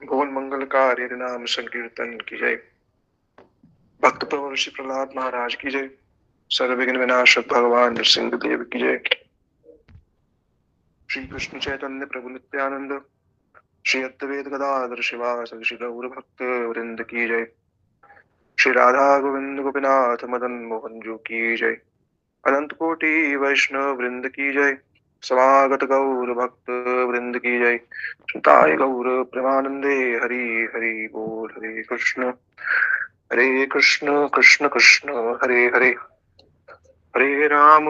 भुवन मंगलकारी नाम संकीर्तन की जय। भक्त प्रवर श्री प्रहलाद महाराज की जय। सर्वविघ्न विनाशक भगवान नृसिंह देव की जय। श्री कृष्ण चैतन्य प्रभु नित्यानंद श्री अद्वैत गदाधर शिवासदि श्री गौर भक्त वृंद की जय। श्री राधा गोविंद गोपीनाथ मदन मोहन जो की जय। अनंत कोटि वैष्णव वृंद की जय। समागत गौर भक्त वृंद की जय। ताय गौर प्रेमानंदे हरि हरि बोल। हरे कृष्ण कृष्ण कृष्ण हरे हरे, हरे राम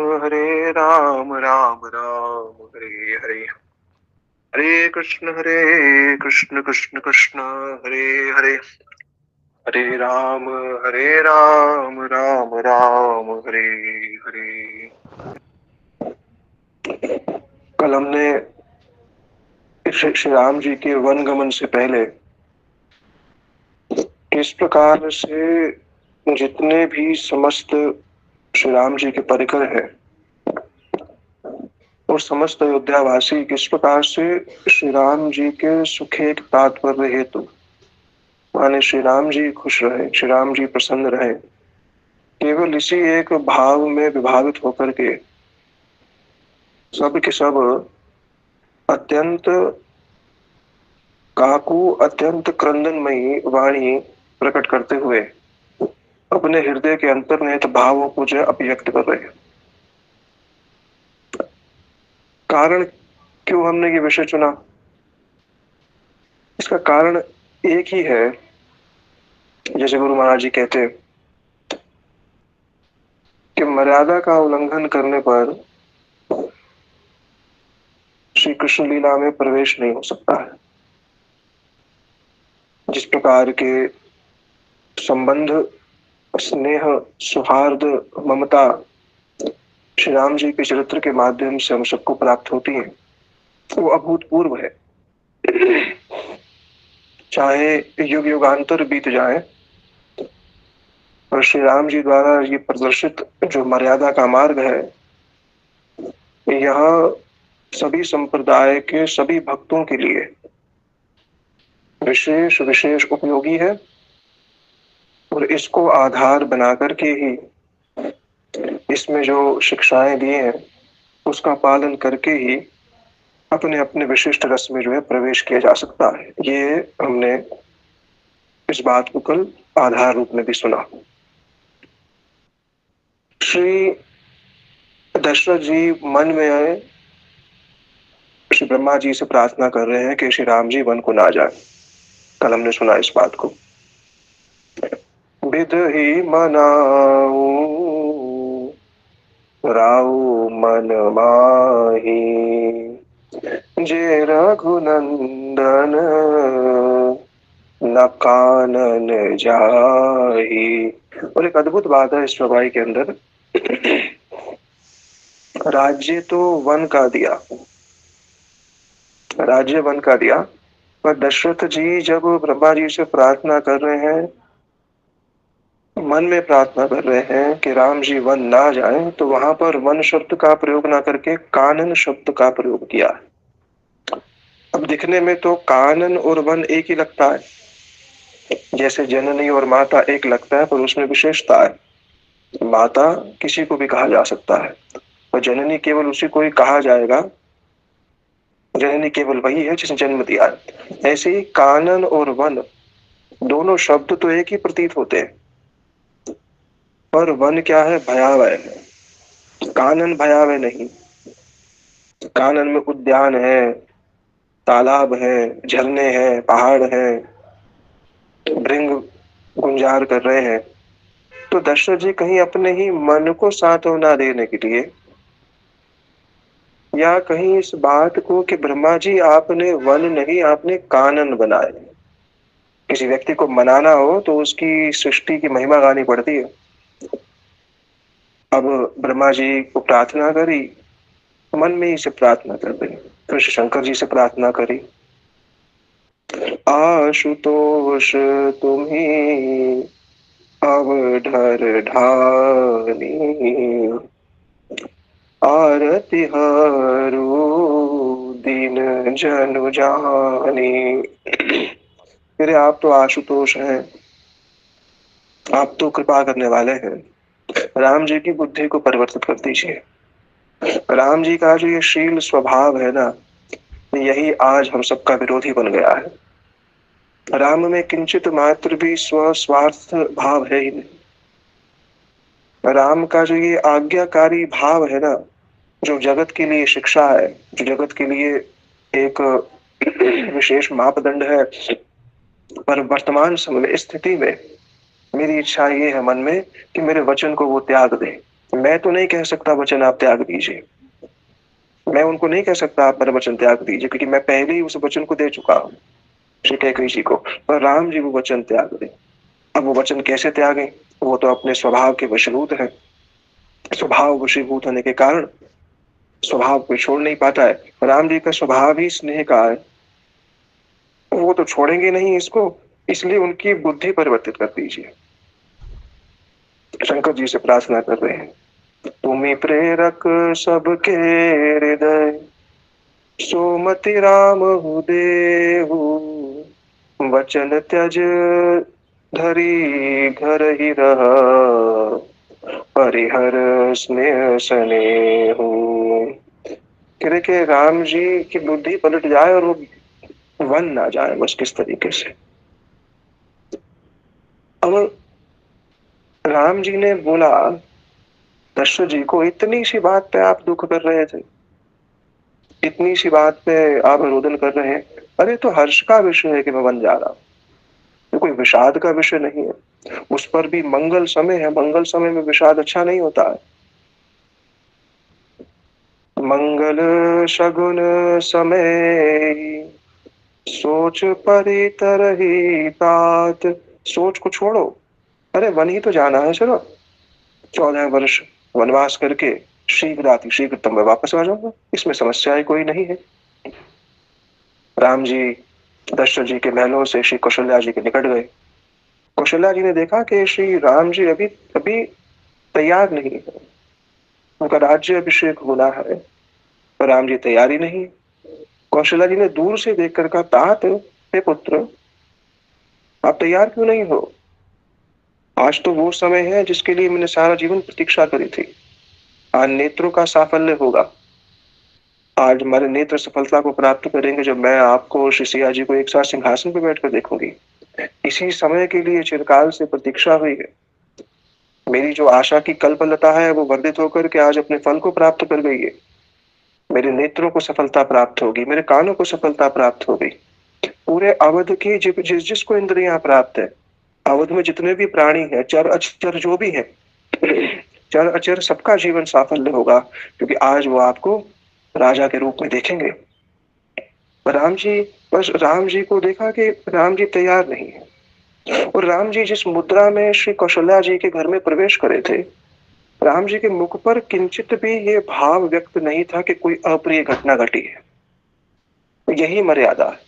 राम राम हरे हरे, हरे कृष्ण कृष्ण कृष्ण हरे हरे, हरे राम राम राम हरे हरे। कल हमने श्री राम जी के वन गमन से पहले किस प्रकार से जितने भी समस्त श्री राम जी के परिकर है और समस्त अयोध्यावासी किस प्रकार से श्री राम जी के सुखेग तात्पर्य हेतु माने श्री राम जी खुश रहे, श्री राम जी प्रसन्न रहे, केवल इसी एक भाव में विभावित होकर के सब के सब अत्यंत काकू अत्यंत क्रंदनमयी वाणी प्रकट करते हुए अपने हृदय के अंतर्निहित भावों को जो अभिव्यक्त कर रहे हैं। कारण क्यों हमने ये विषय चुना? इसका कारण एक ही है। जैसे गुरु महाराज जी कहते हैं कि मर्यादा का उल्लंघन करने पर श्री कृष्ण लीला में प्रवेश नहीं हो सकता है। जिस प्रकार के संबंध, स्नेह, सौहार्द, ममता श्री राम जी के चरित्र के माध्यम से हम सबको प्राप्त होती है, वो अभूतपूर्व है। चाहे युग युगांतर बीत जाए, और श्री राम जी द्वारा ये प्रदर्शित जो मर्यादा का मार्ग है, यह सभी संप्रदाय के सभी भक्तों के लिए विशेष विशेष उपयोगी है। और इसको आधार बना करके ही इसमें जो शिक्षाएं दी हैं उसका पालन करके ही अपने अपने विशिष्ट रस में जो है प्रवेश किया जा सकता है। ये हमने इस बात को कल आधार रूप में भी सुना। श्री दशरथ जी मन में आए, श्री ब्रह्मा जी से प्रार्थना कर रहे हैं कि श्री राम जी वन को ना जाए। कल हमने सुना इस बात को। बिधहि मनाऊ राऊ मन माही, जे रघुनंदन न कानन जाही। और एक अद्भुत बात है इस रबाई के अंदर। राज्य तो वन का दिया, राज्य वन का दिया, पर दशरथ जी जब ब्रह्मा जी से प्रार्थना कर रहे हैं, मन में प्रार्थना कर रहे हैं कि राम जी वन ना जाएं, तो वहां पर वन शब्द का प्रयोग ना करके कानन शब्द का प्रयोग किया। अब दिखने में तो कानन और वन एक ही लगता है, जैसे जननी और माता एक लगता है, पर उसमें विशेषता है। माता किसी को भी कहा जा सकता है, और जननी केवल उसी को ही कहा जाएगा। जननी केवल वही है जिसने जन्म दिया है। ऐसे ही कानन और वन दोनों शब्द तो एक ही प्रतीत होते हैं, पर वन क्या है? भयावह है। कानन भयावह नहीं। कानन में उद्यान है, तालाब है, झरने हैं, पहाड़ है, भृंग गुंजार कर रहे हैं। तो दशरथ जी कहीं अपने ही मन को सांत्वना देने के लिए, या कहीं इस बात को कि ब्रह्मा जी आपने वन नहीं आपने कानन बनाए। किसी व्यक्ति को मनाना हो तो उसकी सृष्टि की महिमा गानी पड़ती है। अब ब्रह्मा जी को प्रार्थना करी, मन में ही से प्रार्थना कर रही, फिर शंकर जी से प्रार्थना करी, आशुतोष तुम्ही अवधर ढानी, आरती हरू दीन जनु जानी। अरे आप तो आशुतोष हैं, आप तो कृपा करने वाले हैं, राम जी की बुद्धि को परिवर्तित कर दीजिए। राम जी का जो ये शील स्वभाव है ना, यही आज हम सबका विरोधी बन गया है। राम में किंचित मात्र भी स्वार्थ भाव है ही नहीं। राम का जो ये आज्ञाकारी भाव है ना, जो जगत के लिए शिक्षा है, जो जगत के लिए एक विशेष मापदंड है, पर वर्तमान समय में स्थिति में मेरी इच्छा ये है मन में कि मेरे वचन को वो त्याग दे। मैं तो नहीं कह सकता वचन आप त्याग दीजिए, मैं उनको नहीं कह सकता आप मेरा वचन त्याग दीजिए, क्योंकि मैं पहले ही उस वचन को दे चुका हूँ श्री कैकेयी जी को। पर राम जी वो वचन त्याग दे। अब वो वचन कैसे त्यागे? वो तो अपने स्वभाव के वशीभूत है। स्वभाव वशीभूत होने के कारण स्वभाव को छोड़ नहीं पाता है। राम जी का स्वभाव ही स्नेह का है, वो तो छोड़ेंगे नहीं इसको, इसलिए उनकी बुद्धि परिवर्तित कर दीजिए। शंकर जी से प्रार्थना कर रहे हैं, तुम्ही प्रेरक सबके हृदय, सोमति राम देहु, वचन त्यज धरी घर ही रह, परिहर स्नेह स्नेहु। कह के राम जी की बुद्धि पलट जाए और वो वन ना जाए, बस किस तरीके से। अब राम जी ने बोला दशरथ जी को, इतनी सी बात पे आप दुख कर रहे थे, इतनी सी बात पे आप रोदन कर रहे हैं। अरे तो हर्ष का विषय है कि मैं वन जा रहा हूँ, ये कोई विषाद का विषय नहीं है। उस पर भी मंगल समय है, मंगल समय में विषाद अच्छा नहीं होता है। मंगल शगुन समय, सोच परी तरही तात। सोच को छोड़ो, अरे वन ही तो जाना है, चलो 14 वर्ष वनवास करके शीघ्र मैं वापस आ जाऊंगा, इसमें समस्या ही कोई नहीं है। राम जी दशरथ जी के महलों से श्री कौशल्या जी के निकट गए। कौशल्या जी ने देखा कि श्री राम जी अभी अभी तैयार नहीं है, उनका राज्य अभिषेक होना है, पर राम जी तैयारी नहीं। कौशल्या जी ने दूर से देखकर कहा, तात हे पुत्र, आप तैयार क्यों नहीं हो? आज तो वो समय है जिसके लिए मैंने सारा जीवन प्रतीक्षा करी थी। आज नेत्रों का साफल्य होगा, आज हमारे नेत्र सफलता को प्राप्त करेंगे जब मैं आपको और श्री सिया जी को एक साथ सिंहासन पर बैठकर देखूंगी। इसी समय के लिए चिरकाल से प्रतीक्षा हुई है। मेरी जो आशा की कल्पलता है वो वर्धित होकर के आज अपने फल को प्राप्त कर गई है। मेरे नेत्रों को सफलता प्राप्त होगी, मेरे कानों को सफलता प्राप्त होगी। पूरे अवध की जिसको इंद्रियां प्राप्त है, अवध में जितने भी प्राणी हैं, चर अचर जो भी है, चर अचर सबका जीवन साफल्य होगा, क्योंकि आज वो आपको राजा के रूप में देखेंगे। राम जी, बस राम जी को देखा कि राम जी तैयार नहीं है। और राम जी जिस मुद्रा में श्री कौशल्या जी के घर में प्रवेश करे थे, राम जी के मुख पर किंचित भी ये भाव व्यक्त नहीं था कि कोई अप्रिय घटना घटी है। यही मर्यादा है।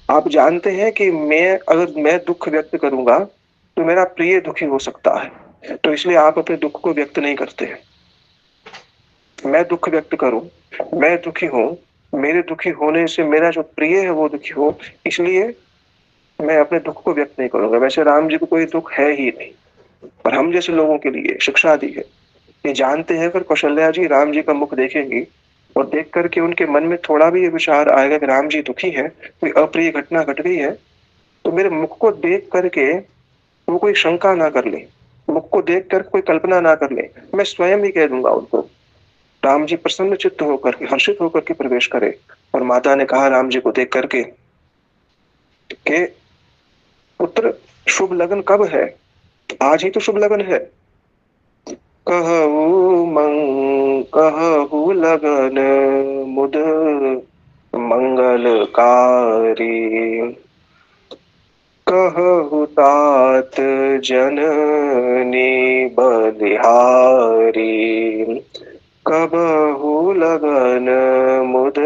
आप जानते हैं कि अगर मैं दुख व्यक्त करूंगा तो मेरा प्रिय दुखी हो सकता है, तो इसलिए आप अपने दुख को व्यक्त नहीं करते। मैं दुख व्यक्त करूं, मैं दुखी हूं, मेरे दुखी होने से मेरा जो प्रिय है वो दुखी हो, इसलिए मैं अपने दुख को व्यक्त नहीं करूंगा। वैसे राम जी को कोई दुख है ही नहीं, पर हम जैसे लोगों के लिए शिक्षा दी है। ये जानते हैं अगर कौशल्या जी राम जी का मुख देखेंगी और देख करके उनके मन में थोड़ा भी ये विचार आएगा कि राम जी दुखी है, कोई अप्रिय घटना घट गई है, तो मेरे मुख को देख करके वो कोई शंका ना कर ले, मुख को देख कर कोई कल्पना ना कर ले, मैं स्वयं ही कह दूंगा उनको। राम जी प्रसन्न चित्त होकर के, हर्षित होकर के प्रवेश करे। और माता ने कहा राम जी को देख करके कि पुत्र शुभ लगन कब है? आज ही तो शुभ लगन है। कहू लगन मुद मंगलकारी, कहु तात जननी बलिहारी, कबहु लगन मुद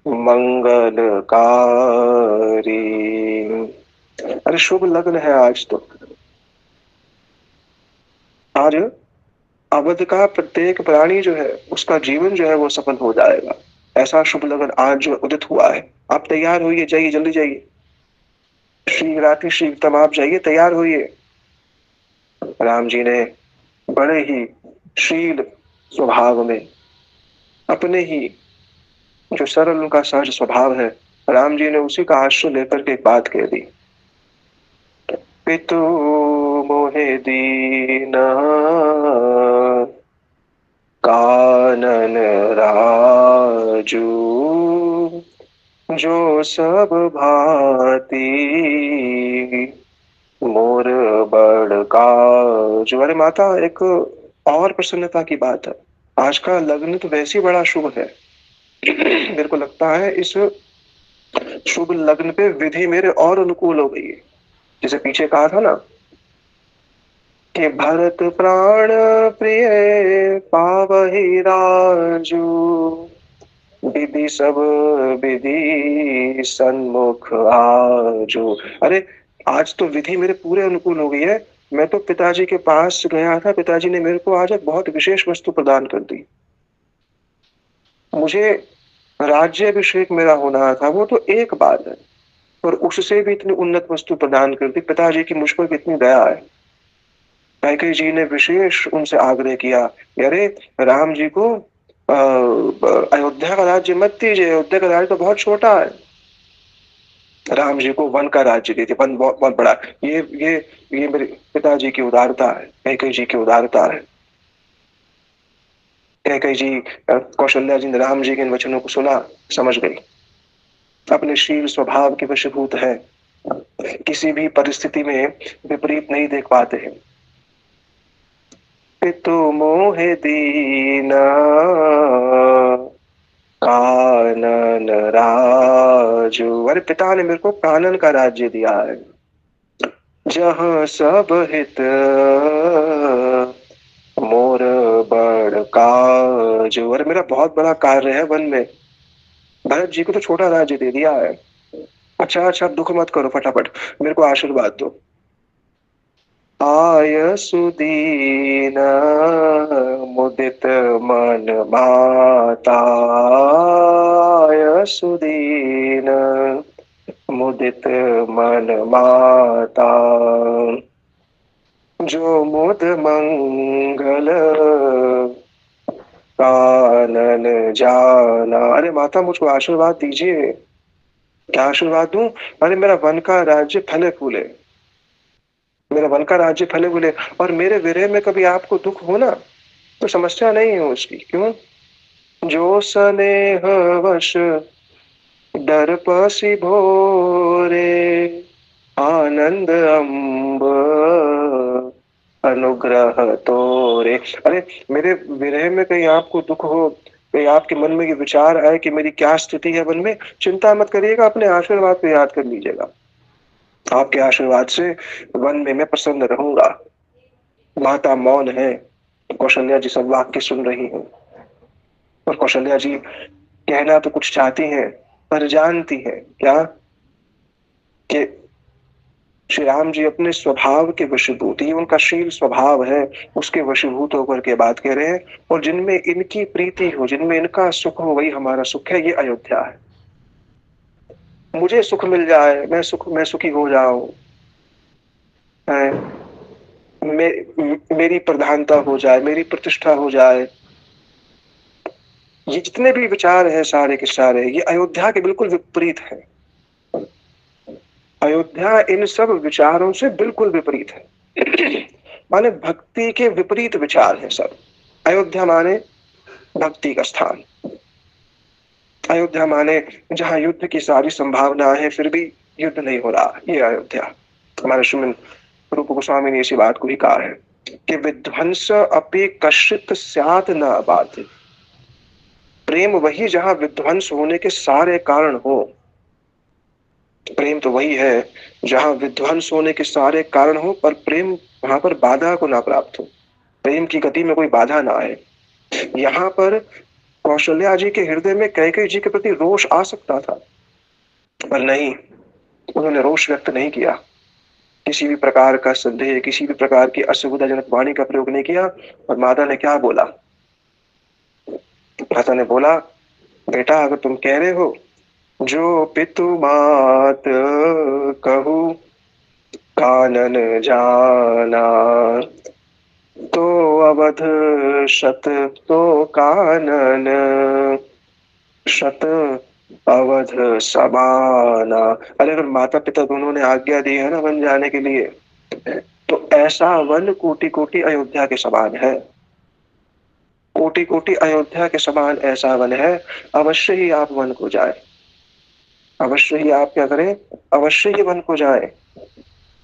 मंगलकारी। अरे शुभ लग्न है आज तो, आज अवध का प्रत्येक प्राणी जो है उसका जीवन जो है वो सफल हो जाएगा। ऐसा शुभ लगन आज जो उदित हुआ है, आप तैयार होइए, जाइए, जल्दी जाइए। शीघ्रतम आप जाइए, तैयार होइए। राम जी ने बड़े ही शील स्वभाव में, अपने ही जो सरल उनका सहज स्वभाव है, राम जी ने उसी का आश्रय लेकर के एक बात कह दी। पितु मोहे दीना कानन राजू, जो सब भांति मोर बड़ काजू। अरे माता, एक और प्रसन्नता की बात है, आज का लग्न तो वैसे ही बड़ा शुभ है। मेरे को लगता है इस शुभ लग्न पे विधि मेरे और अनुकूल हो गई है। जैसे पीछे कहा था ना कि भरत प्राण प्रिय पावहि राजू, विधि सब विधि सन्मुख आजू। अरे आज तो विधि मेरे पूरे अनुकूल हो गई है। मैं तो पिताजी के पास गया था, पिताजी ने मेरे को आज एक बहुत विशेष वस्तु प्रदान कर दी। मुझे राज्याभिषेक मेरा होना था, वो तो एक बात है, पर उससे भी इतनी उन्नत वस्तु प्रदान कर दी। पिताजी की मुझ पर कितनी दया है। कैकेयी जी ने विशेष उनसे आग्रह किया, अरे राम जी को अयोध्या का राज्य मत दीजिए, अयोध्या का राज्य तो बहुत छोटा है। राम जी को वन का राज्य दीजिए, वन बहुत बहुत बड़ा। ये मेरे पिताजी की उदारता है, कैकेयी जी की उदारता है। कैकेयी जी, कौशल्या जी ने राम जी के इन वचनों को सुना, समझ गई, अपने शील स्वभाव के वशीभूत है, किसी भी परिस्थिति में विपरीत नहीं देख पाते हैं। पितु मोहे दीना कानन राजू। अरे पिता ने मेरे को कानन का राज्य दिया है, जहाँ सब हित मोर बड़ काजू। अरे मेरा बहुत बड़ा कार्य है वन में, भरत जी को तो छोटा राज्य दे दिया है। अच्छा अच्छा, दुख मत करो, फटाफट मेरे को आशीर्वाद दो। आय सुदीन मुदित मन माता, आय सुदीन मुदित मन माता, जो मुद मंगल कानन जाना। अरे माता, मुझको आशीर्वाद दीजिए। क्या आशीर्वाद दूं? अरे मेरा वन का राज्य फले फूले, मेरा वन का राज्य फले फूले, और मेरे विरह में कभी आपको दुख हो ना, तो समस्या नहीं है उसकी। क्यों? जो स्नेह वश दर्पसी भोरे, आनंद अम्ब अनुग्रह तोरे। अरे मेरे विरह में कहीं आपको दुख हो, कहीं आपके मन में ये विचार आए कि मेरी क्या स्थिति है वन में, चिंता मत करिएगा, अपने आशीर्वाद को याद कर लीजिएगा। आपके आशीर्वाद से वन में मैं प्रसन्न रहूंगा। माता मौन है, कौशल्या जी सब वाक्य सुन रही हैं, और कौशल्या जी कहना तो कुछ चाहती हैं, पर जानती है क्या कि श्री राम जी अपने स्वभाव के वशीभूत, ये उनका शील स्वभाव है, उसके वशीभूत होकर के बात कह रहे हैं। और जिनमें इनकी प्रीति हो, जिनमें इनका सुख हो, वही हमारा सुख है। ये अयोध्या है, मुझे सुख मिल जाए, मैं सुखी हो जाऊं, मेरी प्रधानता हो जाए, मेरी प्रतिष्ठा हो जाए। ये जितने भी विचार हैं सारे के सारे, ये अयोध्या के बिल्कुल विपरीत है। अयोध्या इन सब विचारों से बिल्कुल विपरीत है। माने भक्ति के विपरीत विचार है सब। अयोध्या माने भक्ति का स्थान, अयोध्या माने जहां युद्ध की सारी संभावना है फिर भी युद्ध नहीं हो रहा, ये अयोध्या। हमारे श्रीमन रूप गोस्वामी ने इसी बात को ही कहा है कि विध्वंस अपि कश्चित स्यात् न बाधित। प्रेम वही जहां विध्वंस होने के सारे कारण हो, प्रेम तो वही है जहां विध्वंस होने के सारे कारण हो, पर प्रेम वहां पर बाधा को ना प्राप्त हो, प्रेम की गति में कोई बाधा ना आए। यहाँ पर कौशल्या जी के हृदय में कैकेयी जी के प्रति रोष आ सकता था, पर नहीं, उन्होंने रोष व्यक्त नहीं किया, किसी भी प्रकार का संदेह, किसी भी प्रकार की असुविधाजनक वाणी का प्रयोग नहीं किया। और माता ने क्या बोला? माता ने बोला, बेटा अगर तुम कह रहे हो, जो पितु मात कहू कानन जाना, तो अवध शत तो कानन, शत अवध समाना। अरे अगर माता पिता दोनों ने आज्ञा दी है ना वन जाने के लिए, तो ऐसा वन कोटि कोटि अयोध्या के समान है। कोटि कोटि अयोध्या के समान ऐसा वन है। अवश्य ही आप वन को जाए, अवश्य ही आप क्या करें, अवश्य ही वन को जाए।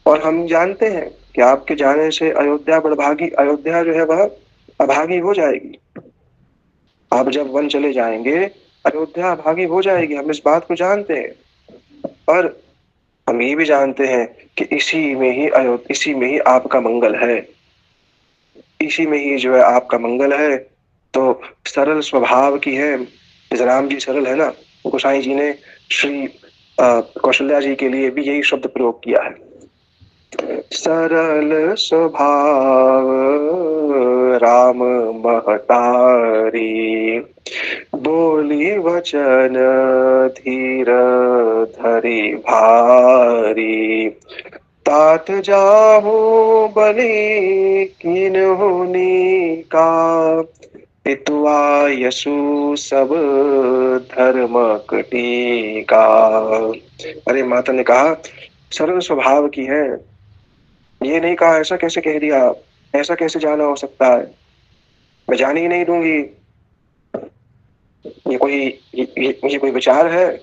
और हम जानते हैं कि आपके जाने से अयोध्या बड़भागी, अयोध्या जो है वह अभागी हो जाएगी। आप जब वन चले जाएंगे अयोध्या अभागी हो जाएगी, हम इस बात को जानते हैं। पर हम ये भी जानते हैं कि इसी में ही आपका मंगल है, इसी में ही जो है आपका मंगल है। तो सरल स्वभाव की है, जैसे राम जी सरल है ना, गोसाई जी ने श्री कौशल्या जी के लिए भी यही शब्द प्रयोग किया है। सरल स्वभाव राम महतारी, बोली वचन धीर धरी भारी, तात जाहू बलि कीन्हुनी का, पितुआ यसु सब धर्म कटीका। अरे माता ने कहा सरल स्वभाव की है, ये नहीं कहा ऐसा कैसे कह दिया, ऐसा कैसे जाना हो सकता है, मैं जाने ही नहीं दूंगी। ये कोई ये कोई विचार है?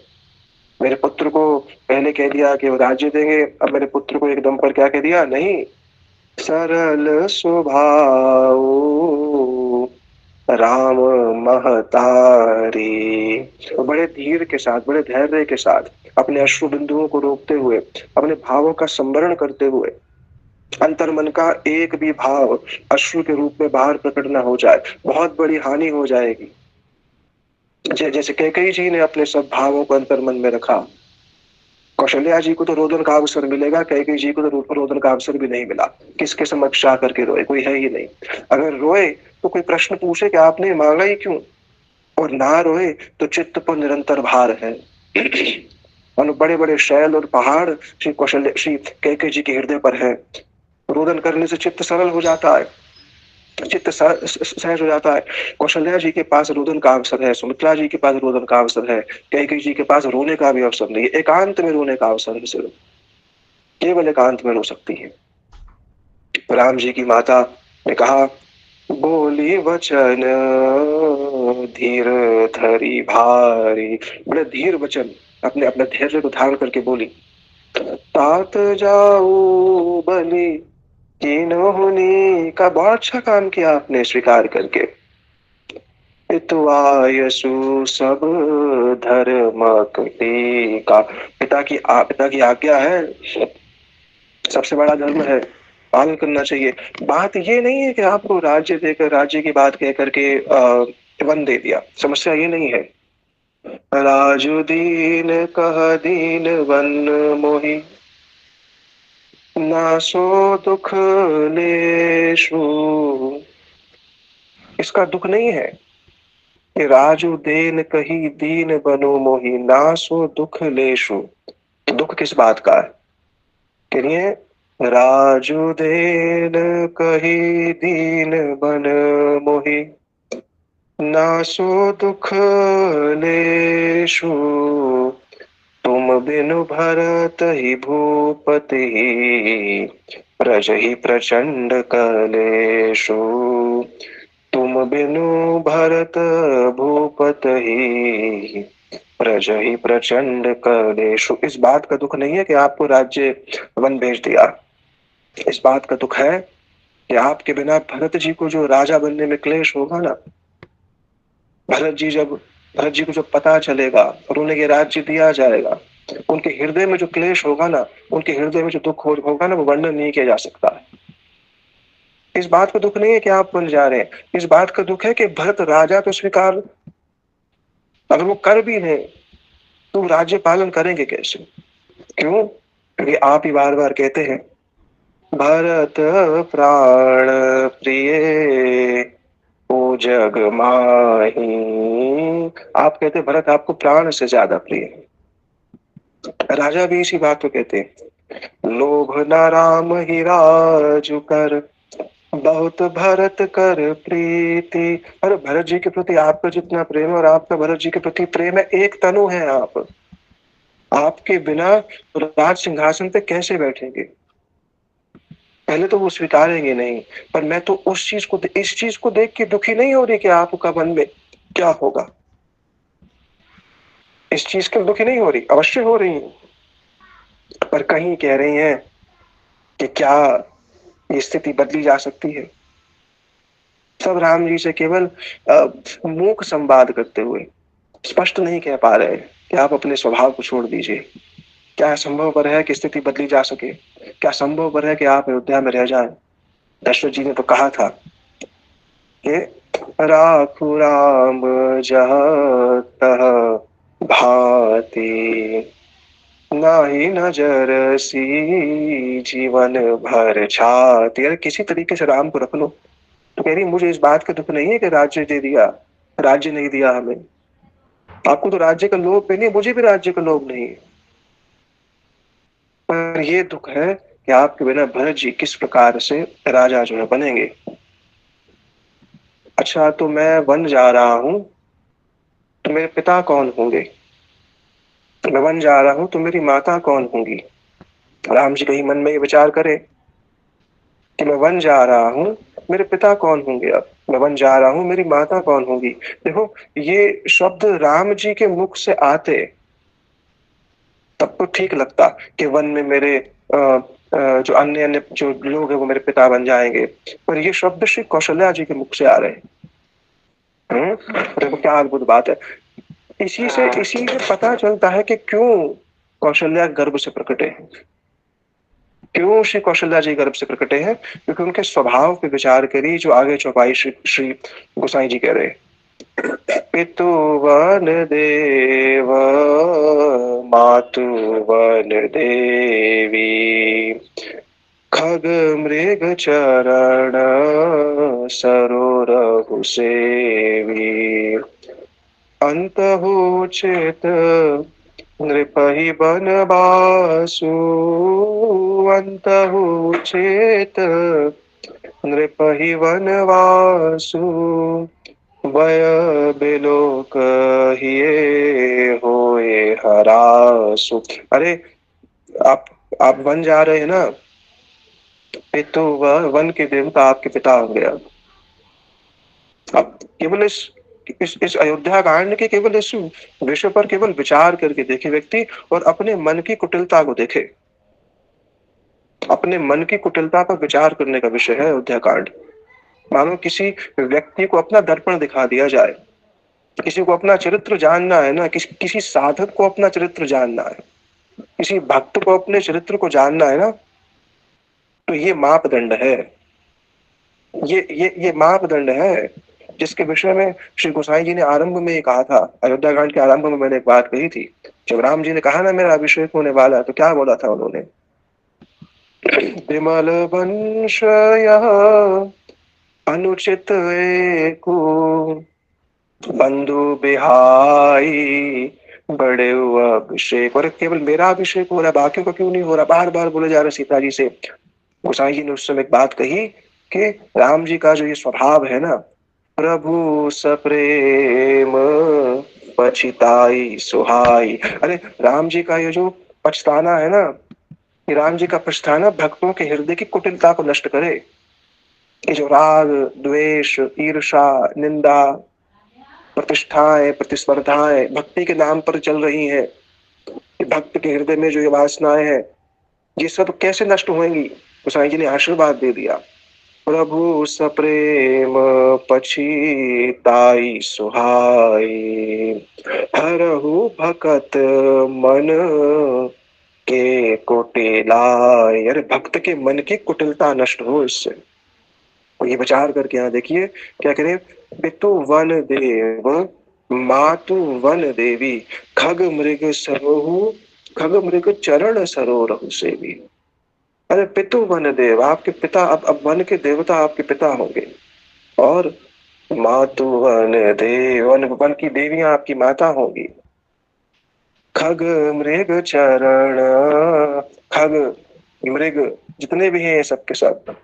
मेरे पुत्र को पहले कह दिया कि वो राज्य देंगे, अब मेरे पुत्र को एकदम पर क्या कह दिया, नहीं। सरल स्वभाव राम महतारी, तो बड़े धीर के साथ, बड़े धैर्य के साथ, अपने अश्रु बिंदुओं को रोकते हुए, अपने भावों का संवरण करते हुए, अंतर मन का एक भी भाव अश्रु के रूप में बाहर प्रकट न हो जाए, बहुत बड़ी हानि हो जाएगी। जैसे कैकेयी जी ने अपने सब भावों को अंतर मन में रखा, कौशल्या जी को तो रोदन का अवसर मिलेगा, कैकेयी जी को तो रोदन का अवसर भी नहीं मिला। किसके समक्ष आकर के रोए, कोई है ही नहीं। अगर रोए तो कोई प्रश्न पूछे कि आपने मांगा ही क्यों, और ना रोए तो चित्त पर निरंतर भार है। और बड़े बड़े शैल और पहाड़ श्री कैकेयी जी के हृदय पर है। रोदन करने से चित्त सरल हो जाता है, चित्त सहज हो जाता है। कौशल्या जी के पास रोदन का अवसर है, सुमित्रा जी के पास रोदन का अवसर है, कैकेयी जी के पास रोने का भी अवसर नहीं है, एकांत में रोने का अवसर है, सिर्फ केवल एकांत में रो सकती है। राम जी की माता ने कहा बोली वचन धीर धरी भारी, बड़े धीर वचन, अपने अपने धैर्य को धारण करके बोली, तात जाऊ बलि कीन्हुनी का, बहुत अच्छा काम किया आपने स्वीकार करके। पितुआयसु सब धर्म का, पिता की आज्ञा है, सबसे बड़ा धर्म है, पालन करना चाहिए। बात ये नहीं है कि आपको राज्य देकर, राज्य की बात कह करके वन दे दिया, समस्या ये नहीं है। राजु दीन कह दीन वन मोहि, नासो दुख लेशु। इसका दुख नहीं है कि राजू देन कही दीन बनो मोहि, नासो दुख लेशु। दुख किस बात का है? कहिए राजू देन कही दीन बन मोहि, नासो दुख लेशु। तुम बिनु भरत ही भूपति, प्रजहि प्रचंड कलेशु। तुम बिनु भरत भूपत ही, प्रजहि प्रचंड कलेशु। इस बात का दुख नहीं है कि आपको राज्य वन भेज दिया, इस बात का दुख है कि आपके बिना भरत जी को जो राजा बनने में क्लेश होगा ना, भरत जी को जब पता चलेगा और उन्हें ये राज्य दिया जाएगा, उनके हृदय में जो क्लेश होगा ना, उनके हृदय में जो दुख होगा ना, वो वर्णन नहीं किया जा सकता है। इस बात का दुख नहीं है कि आप बन जा रहे हैं, इस बात का दुख है कि भरत राजा तो स्वीकार, अगर वो कर भी लें तो राज्य पालन करेंगे कैसे? क्यों? क्योंकि आप ही बार बार कहते हैं भरत प्राण प्रिय ओ जग माही। आप कहते हैं भरत आपको प्राण से ज्यादा प्रिय है। राजा भी इसी बात को कहते हैं लोभ न राम ही राजु कर, बहुत भरत कर प्रीति। अरे भरत जी के प्रति आपका जितना प्रेम है और आपका भरत जी के प्रति प्रेम है, एक तनु है आप। आपके बिना राज सिंहासन पे कैसे बैठेंगे? पहले तो वो स्वीकारेंगे नहीं, पर मैं तो इस चीज को देख के दुखी नहीं हो रही कि आपका मन में क्या होगा। इस चीज के दुखी नहीं हो रही, अवश्य हो रही हूं, पर कहीं कह रही हैं कि क्या ये स्थिति बदली जा सकती है। सब राम जी से केवल मूक संवाद करते हुए स्पष्ट नहीं कह पा रहे कि आप अपने स्वभाव को छोड़ दीजिए। क्या संभव है कि स्थिति बदली जा सके? क्या संभव है कि आप अयोध्या में रह जाएं? दशरथ जी ने तो कहा था कि राखु राम जहाँ तह भांति, नाही नजर सी जीवन भर छाती। अरे किसी तरीके से राम को रख लो। तो कह रही मुझे इस बात का दुख नहीं है कि राज्य दे दिया, राज्य नहीं दिया हमें। आपको तो राज्य का लोभ भी नहीं, मुझे भी राज्य का लोभ नहीं है, पर ये दुख है कि आपके बिना भरत जी किस प्रकार से राजा जो है बनेंगे। अच्छा तो मैं वन जा रहा हूँ, तो मेरे पिता कौन होंगे? मैं वन जा रहा हूँ तो मेरी माता कौन होंगी? राम जी कहीं मन में ये विचार करे कि मैं वन जा रहा हूँ, मेरे पिता कौन होंगे? अब मैं वन जा रहा हूँ, मेरी माता कौन होगी? देखो ये शब्द राम जी के मुख से आते तब तो ठीक लगता कि वन में मेरे जो अन्य अन्य जो लोग हैं वो मेरे पिता बन जाएंगे, पर ये शब्द श्री कौशल्या जी के मुख से आ रहे हैं। देखो क्या अद्भुत बात है। इसी से पता चलता है कि क्यों कौशल्या गर्भ से प्रकटे हैं। क्यों श्री कौशल्या जी गर्भ से प्रकटे हैं? क्योंकि उनके स्वभाव पे विचार करी जो आगे चौपाई श्री श्री गोसाई जी कह रहे हैं। पितु वन देव मातु वन देवी, खग मृग चरण सरोरहु सेवी, अंतहु चित नृपहि बनवासु, अंतहु चित नृपहि वनवासु, वय बिलोक हिये होए हरासु। अरे आप आप वन जा रहे हैं ना, पितु वन के देवता आपके पिता होंगे। अब केवल इस अयोध्या कांड के केवल इस विषय पर केवल विचार करके देखे व्यक्ति, और अपने मन की कुटिलता को देखे। अपने मन की कुटिलता पर विचार करने का विषय है अयोध्या कांड। मानो किसी व्यक्ति को अपना दर्पण दिखा दिया जाए, किसी को अपना चरित्र जानना है ना, किसी साधक को अपना चरित्र जानना है, किसी भक्त को अपने चरित्र को जानना है ना, तो ये मापदंड है। ये मापदंड है जिसके विषय में श्री गोसाई जी ने आरंभ में ये कहा था। अयोध्या कांड के आरंभ में मैंने एक बात कही थी, जब राम जी ने कहा ना मेरा अभिषेक होने वाला है, तो क्या बोला था उन्होंने? विमल वंश यह अनुचित एको, बंधु बिहाई बड़े अभिषेक। और केवल मेरा अभिषेक हो रहा है, बाकियों का क्यों नहीं हो रहा? बार बार बोले जा रहे सीता जी से। गोसाई जी ने उस समय एक बात कही कि राम जी का जो ये स्वभाव है ना, प्रभु सप्रेम पछिताई सुहाई। अरे राम जी का ये जो पछताना है ना, ये राम जी का पछताना भक्तों के हृदय की कुटिलता को नष्ट करे। ये जो राग द्वेष ईर्षा निंदा प्रतिष्ठाएं प्रतिस्पर्धाएं भक्ति के नाम पर चल रही हैं, भक्त के हृदय में जो ये वासनाएं हैं, ये सब कैसे नष्ट होंगी? गोसाई जी ने आशीर्वाद दे दिया, प्रभु सप्रेम पछिताई सुहाई, हरहु भकत मन के कुटिलाय। अरे भक्त के मन की कुटिलता नष्ट हो इससे। और ये विचार करके यहाँ देखिए क्या करें। पितु वन देव मातु वन देवी, खग मृग सरोहु, खग मृग चरण सरोरहु सेवी। अरे पितु वन देव, आपके पिता, अब वन के देवता आपके पिता होंगे, और मातु वन देव, वन की देवियां आपकी माता होंगी। खग मृग चरण, खग मृग जितने भी हैं ये सब के सब,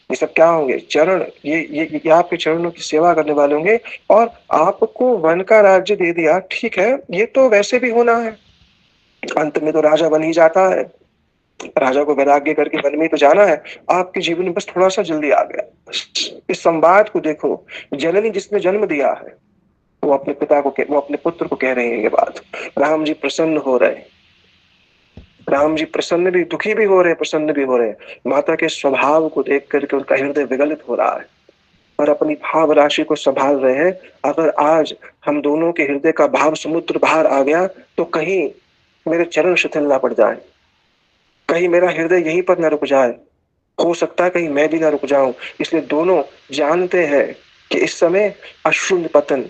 ये सब क्या होंगे? चरण, ये आपके चरणों की सेवा करने वाले होंगे। और आपको वन का राज्य दे दिया, ठीक है, ये तो वैसे भी होना है, अंत में तो राजा बन ही जाता है, राजा को वैराग्य करके वन में तो जाना है। आपके जीवन में बस थोड़ा सा जल्दी आ गया। इस संवाद को देखो, जननी जिसने जन्म दिया है वो अपने वो अपने पुत्र को कह रहे हैं ये बात। राम जी प्रसन्न हो रहे हैं, राम जी प्रसन्न भी, दुखी भी हो रहे हैं, प्रसन्न भी हो रहे हैं। माता के स्वभाव को देख करके उनका हृदय विगलित हो रहा है और अपनी भाव राशि को संभाल रहे हैं। अगर आज हम दोनों के हृदय का भाव समुद्र बाहर आ गया तो कहीं मेरे चरण शिथिल ना पड़ जाए, कहीं मेरा हृदय यहीं पर न रुक जाए, हो सकता है कहीं मैं भी ना रुक जाऊं। इसलिए दोनों जानते हैं कि इस समय अश्रु पतन,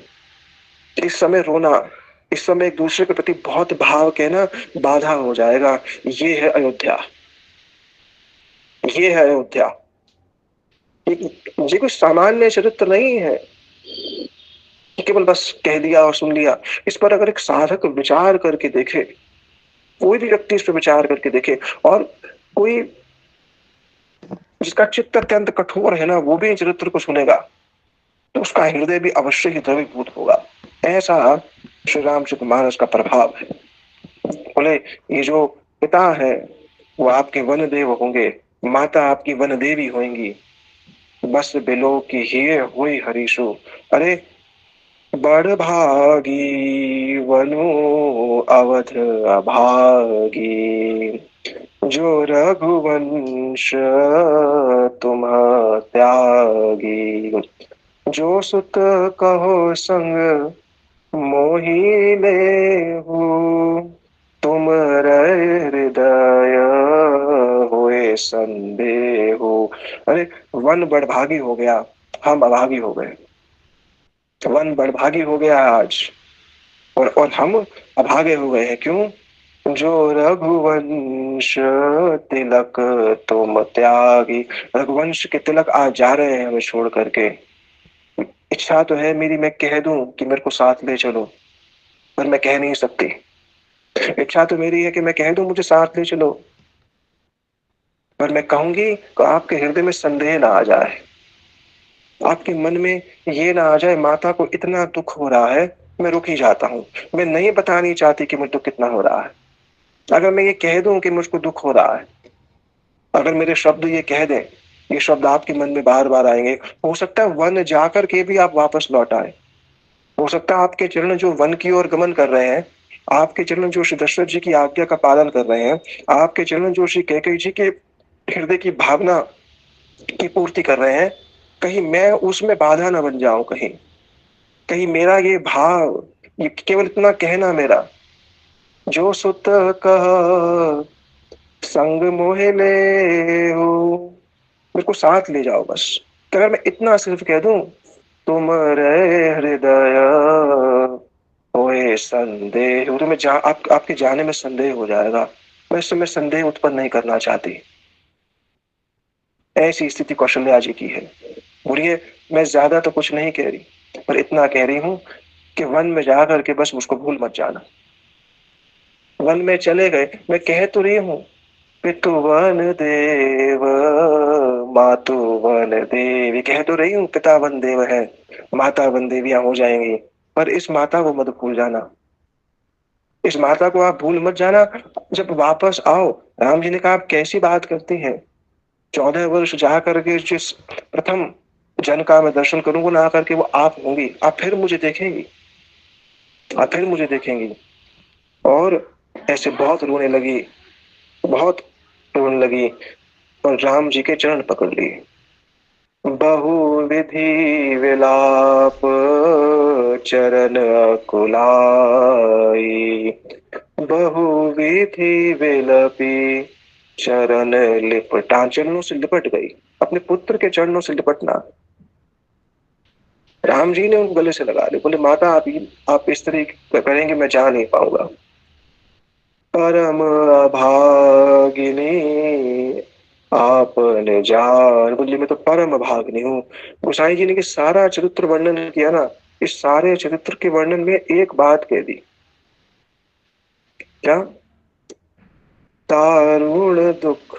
इस समय रोना, इस समय एक दूसरे के प्रति बहुत भाव कहना बाधा हो जाएगा। ये है अयोध्या, ये है अयोध्या। ये कोई सामान्य चरित्र नहीं है कि केवल बस कह दिया और सुन लिया। इस पर अगर एक साधक विचार करके देखे, कोई भी व्यक्ति इस पर विचार करके देखे, और कोई जिसका चित्त अत्यंत कठोर है ना, वो भी इन चरित्र को सुनेगा तो उसका हृदय भी अवश्य ही द्रवीभूत होगा। ऐसा श्री रामचरितमानस का प्रभाव है। बोले ये जो पिता है वो आपके वन देव होंगे, माता आपकी वन देवी होंगी, बस बिलो की ही हुई हरीशु। अरे बड़ भागी वनु अवध अभागी, जो रघुवंश तुम त्यागी, जो सुत कहो संग मोहि लेहु, तुम हृदय होए संदेहु। अरे वन बड़भागी हो गया, हम अभागी हो गए। वन बड़भागी हो गया आज, और हम अभागे हो गए हैं। क्यों? जो रघुवंश तिलक तुम त्यागी, रघुवंश के तिलक आज जा रहे हैं हमें छोड़ करके। इच्छा तो है मेरी, मैं कह दूं कि मेरे को साथ ले चलो, पर मैं कह नहीं सकती। इच्छा तो मेरी है कि मैं कह दूं मुझे साथ ले चलो, पर मैं कहूंगी तो आपके हृदय में संदेह ना आ जाए, आपके मन में ये ना आ जाए माता को इतना दुख हो रहा है, मैं रुक ही जाता हूँ। मैं नहीं बतानी चाहती कि मुझे दुख कितना हो रहा है। अगर मैं ये कह दूं कि मुझको दुख हो रहा है, अगर मेरे शब्द ये कह दें, ये शब्द आपके मन में बार बार आएंगे, हो सकता है वन जाकर के भी आप वापस लौट आए। हो सकता है आपके चरण जो वन की ओर गमन कर रहे हैं, आपके चरण जो श्री दशरथ जी की आज्ञा का पालन कर रहे हैं, आपके चरण जो श्री कैकेयी जी के हृदय की भावना की पूर्ति कर रहे हैं, कहीं मैं उसमें बाधा न बन जाऊं, कहीं कहीं मेरा ये भाव, ये केवल इतना कहना मेरा, जो सुत कह संग मोहे ले हो, मेरे को साथ ले जाओ बस। तो अगर मैं इतना सिर्फ कह दूं, तुम रे हृदय होए संदेह, तो मैं आपके जाने में संदेह हो जाएगा। मैं इस समय संदेह उत्पन्न नहीं करना चाहती। ऐसी स्थिति कौशल्या जी की है। बोलिए मैं ज्यादा तो कुछ नहीं कह रही, पर इतना कह रही हूं कि वन में जा करके बस मुझको भूल मत जाना। वन में चले गए, मैं कह तो रही हूँ, पितु वन देव मातु वन देवी, कह तो रही हूँ पिता वन देव है, माता वन देवियां हो जाएंगी, पर इस माता को मत भूल जाना, इस माता को आप भूल मत जाना। जब वापस आओ, राम जी ने कहा आप कैसी बात करती हैं, 14 वर्ष जा करके जिस प्रथम जन का मैं दर्शन करूंगा ना करके वो आप होंगी, आप फिर मुझे देखेंगी, आप फिर मुझे देखेंगी। और ऐसे बहुत रोने लगी, बहुत रोने लगी, और राम जी के चरण पकड़ लिए। बहुविधि विलाप चरण कुलाई, बहुविधि विलपी चरण लिपटा, चरणों से लिपट गई, अपने पुत्र के चरणों से लिपटना। राम जी ने उनको गले से लगा लिया, बोले माता आप इस तरह करेंगे मैं जा नहीं पाऊंगा। परम अभागिनी आपने जान, बोलिए मैं तो परम अभागिनी हूँ। गोसाई जी ने कि सारा चरित्र वर्णन किया ना, इस सारे चरित्र के वर्णन में एक बात कह दी, क्या? दारुण दुख,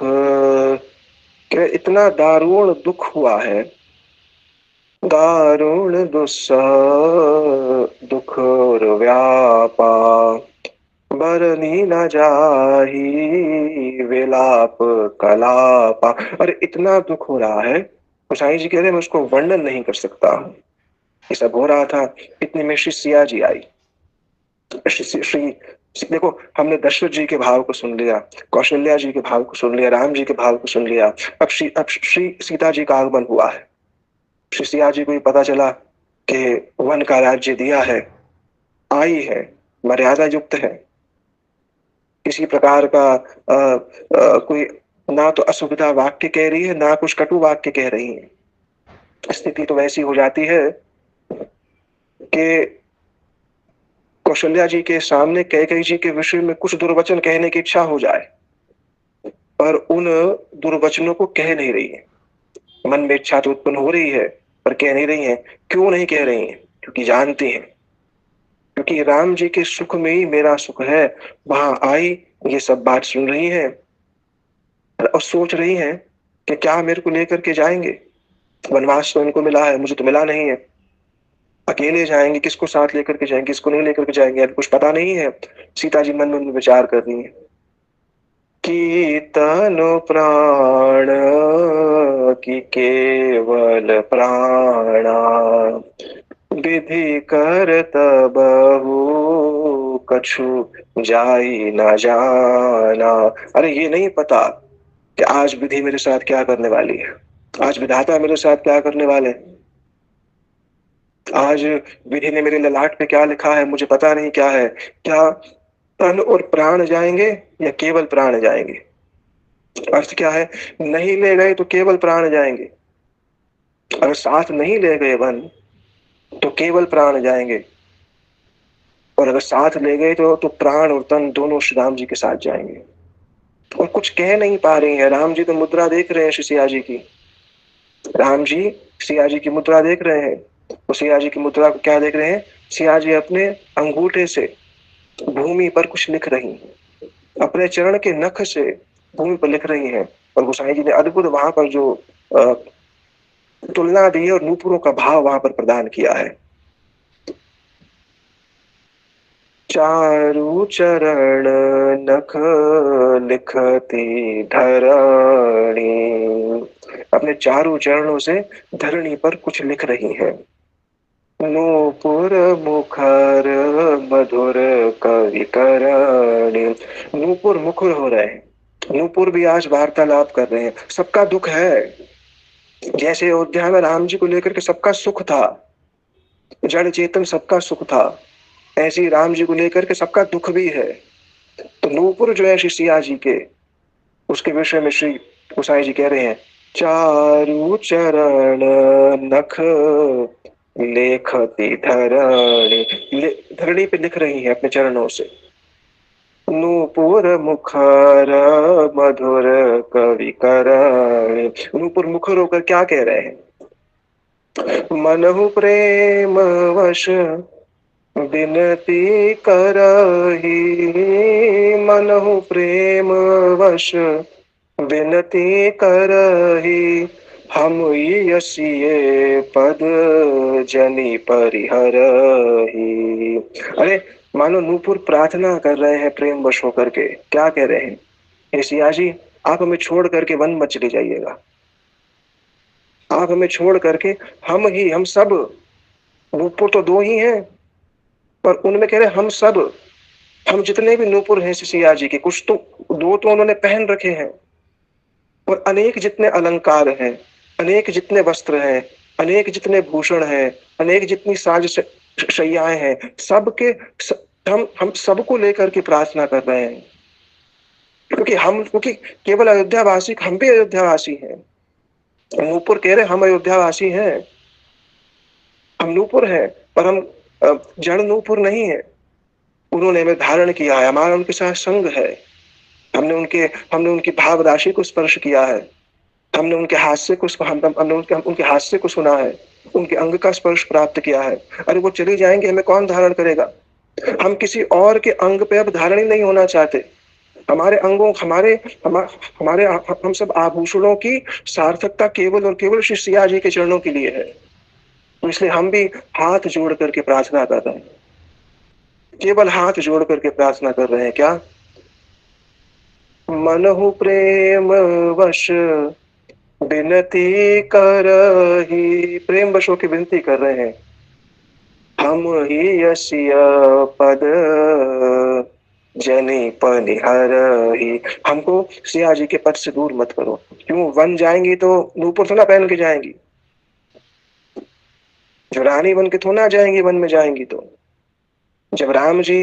क्या इतना दारुण दुख हुआ है, दारुण दुस्सह दुख और व्यापा, बरनी न जाहि विलाप कलापा। अरे इतना दुख हो रहा है, गोसाई जी कह रहे हैं मैं उसको वर्णन नहीं कर सकता। ये सब हो रहा था, इतने में श्री सिया जी आई। देखो, हमने दशरथ जी के भाव को सुन लिया, कौशल्या जी के भाव को सुन लिया, राम जी के भाव को सुन लिया। अब श्री सीता जी का आगमन हुआ है। श्री सिया जी को भी पता चला कि वन का राज्य दिया है, आई है, मर्यादा युक्त है, किसी प्रकार का कोई ना तो असुविधा वाक्य कह रही है, ना कुछ कटु वाक्य कह रही है। स्थिति तो वैसी हो जाती है कि कौशल्या जी के सामने कैकेयी जी के विषय में कुछ दुर्वचन कहने की इच्छा हो जाए, पर उन दुर्वचनों को कह नहीं रही है। मन में इच्छा तो उत्पन्न हो रही है, पर कह नहीं रही है। क्यों नहीं कह रही है? क्योंकि जानती है, क्योंकि राम जी के सुख में ही मेरा सुख है। वहां आई, ये सब बात सुन रही है और सोच रही है कि क्या मेरे को लेकर के जाएंगे। वनवास तो इनको मिला है, मुझे तो मिला नहीं है। अकेले जाएंगे, किसको साथ लेकर के जाएंगे, किसको नहीं लेकर के जाएंगे, कुछ पता नहीं है। सीता जी मन में विचार कर रही है कि तनु प्राण की केवल प्राणा, विधि कर तबहु कछु जाई न जाना। अरे ये नहीं पता कि आज विधि मेरे साथ क्या करने वाली है, आज विधाता मेरे साथ क्या करने वाले हैं, आज विधि ने मेरे ललाट पे क्या लिखा है, मुझे पता नहीं क्या है। क्या तन और प्राण जाएंगे या केवल प्राण जाएंगे? अर्थ क्या है? नहीं ले गए तो केवल प्राण जाएंगे, अगर साथ नहीं ले गए वन तो केवल प्राण जाएंगे, और अगर साथ ले गए तो प्राण और तन दोनों श्री राम जी के साथ जाएंगे। और कुछ कह नहीं पा रही है। राम जी तो मुद्रा देख रहे हैं श्री सिया जी की, राम जी सिया जी की मुद्रा देख रहे हैं। तो सिया जी की मुद्रा को क्या देख रहे हैं? सिया जी अपने अंगूठे से भूमि पर कुछ लिख रही हैं, अपने चरण के नख से भूमि पर लिख रही हैं। और गोसाई जी ने अद्भुत वहां पर जो तुलना दी है और नूपुरों का भाव वहां पर प्रदान किया है। चारु चरण नख लिखती धरणी, अपने चारों चरणों से धरणी पर कुछ लिख रही है। नूपुर मुखर मधुर कवि करणी, नूपुर मुखर हो रहे हैं, नूपुर भी आज वार्तालाप कर रहे हैं। सबका दुख है, जैसे अयोध्या में राम जी को लेकर के सबका सुख था, जड़ चेतन सबका सुख था, ऐसे ही राम जी को लेकर के सबका दुख भी है। तो नूपुर जो है श्री सिया जी के, उसके विषय में श्री गोसाई जी कह रहे हैं, चारु चरण नख लेखती धरणी, धरणी पे लिख रही है अपने चरणों से। नूपुर मुखर मधुर कवि करणी, नूपुर मुखर होकर क्या कह रहे हैं? मनहु प्रेम वश विनती करही, मनहु प्रेम वश विनती करही, हम यसिए पद जनि परिहरही। अरे मानो नूपुर प्रार्थना कर रहे हैं प्रेम वश होकर के। क्या कह रहे हैं? हे सिया जी, आप हमें छोड़ करके वन मत चले जाइएगा, आप हमें छोड़ करके, हम सब, नूपुर तो दो ही हैं, पर उनमें कह रहे हम सब, हम जितने भी नूपुर हैं सिया जी के, कुछ तो दो तो उन्होंने पहन रखे हैं, और अनेक जितने अलंकार हैं, अनेक जितने वस्त्र हैं, अनेक जितने भूषण हैं, अनेक जितनी साज शैयाएं हैं, सबके हम सबको लेकर के प्रार्थना कर रहे हैं। क्योंकि केवल अयोध्यावासी, हम भी अयोध्यावासी हैं। नूपुर कह रहे हम अयोध्यावासी हैं, हम नूपुर हैं, पर हम जड़ नूपुर नहीं है। उन्होंने हमें धारण किया है, हमारा उनके साथ संग है, हमने उनकी भाव राशि को स्पर्श किया है, हमने उनके हास्य को हमने उनके हास्य को सुना है, उनके अंग का स्पर्श प्राप्त किया है। अरे वो चली जाएंगे, हमें कौन धारण करेगा? हम किसी और के अंग पे अब धारण ही नहीं होना चाहते, हमारे अंगों, हमारे हम सब आभूषणों की सार्थकता केवल और केवल श्री सिया जी के चरणों के लिए है। तो इसलिए हम भी हाथ जोड़ करके प्रार्थना कर रहे हैं, केवल हाथ जोड़ करके प्रार्थना कर रहे हैं। क्या? मनहु प्रेम वश विनती करही, प्रेम वश होकर विनती कर रहे हैं। हम ही यसिय पद जनी पनिहरही, हमको सिया जी के पद से दूर मत करो। क्यों? वन जाएंगी तो नूपुर थोड़ा पहन के जाएंगी, जो रानी बन के थोड़ा जाएंगी वन में जाएंगी। तो जब राम जी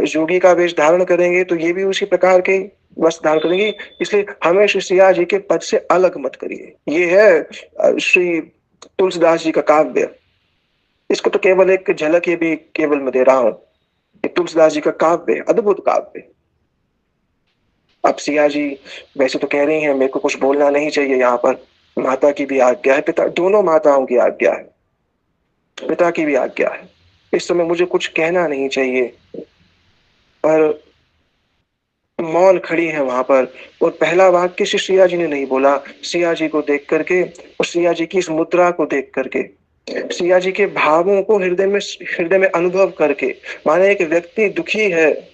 योगी का वेश धारण करेंगे तो ये भी उसी प्रकार के वस्त्र धारण करेंगे। इसलिए हमें श्री सिया जी के पद से अलग मत करिए। ये है श्री तुलसीदास जी का काव्य। इसको तो केवल एक झलक ये भी केवल मैं दे रहा हूं। तुलसीदास जी का काव्य, अद्भुत काव्य। अब सिया जी वैसे तो कह रही हैं मेरे को कुछ बोलना नहीं चाहिए यहाँ पर, माता की भी आज्ञा है, पिता, दोनों माताओं की आज्ञा है, पिता की भी आज्ञा है, इस समय मुझे कुछ कहना नहीं चाहिए। पर मौन खड़ी है वहां पर, और पहला वाक्य श्री सिया जी ने नहीं बोला। सिया जी को देख करके और सिया जी की इस मुद्रा को देख करके, सिया जी के भावों को हृदय में अनुभव करके, माने एक व्यक्ति दुखी है,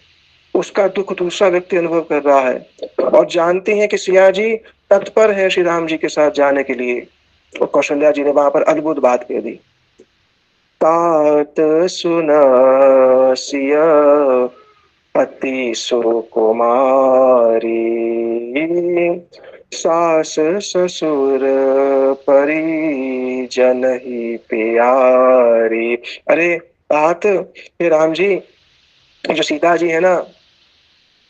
उसका दुख दूसरा व्यक्ति अनुभव कर रहा है और जानती है कि सिया जी तत्पर है श्री राम जी के साथ जाने के लिए। और कौशल्या जी ने वहां पर अद्भुत बात कह दी। तात सुन सिया अति सुकुमारी, सास ससुर परिजन ही प्यारी। अरे तात, ये राम जी, जो सीता जी है ना,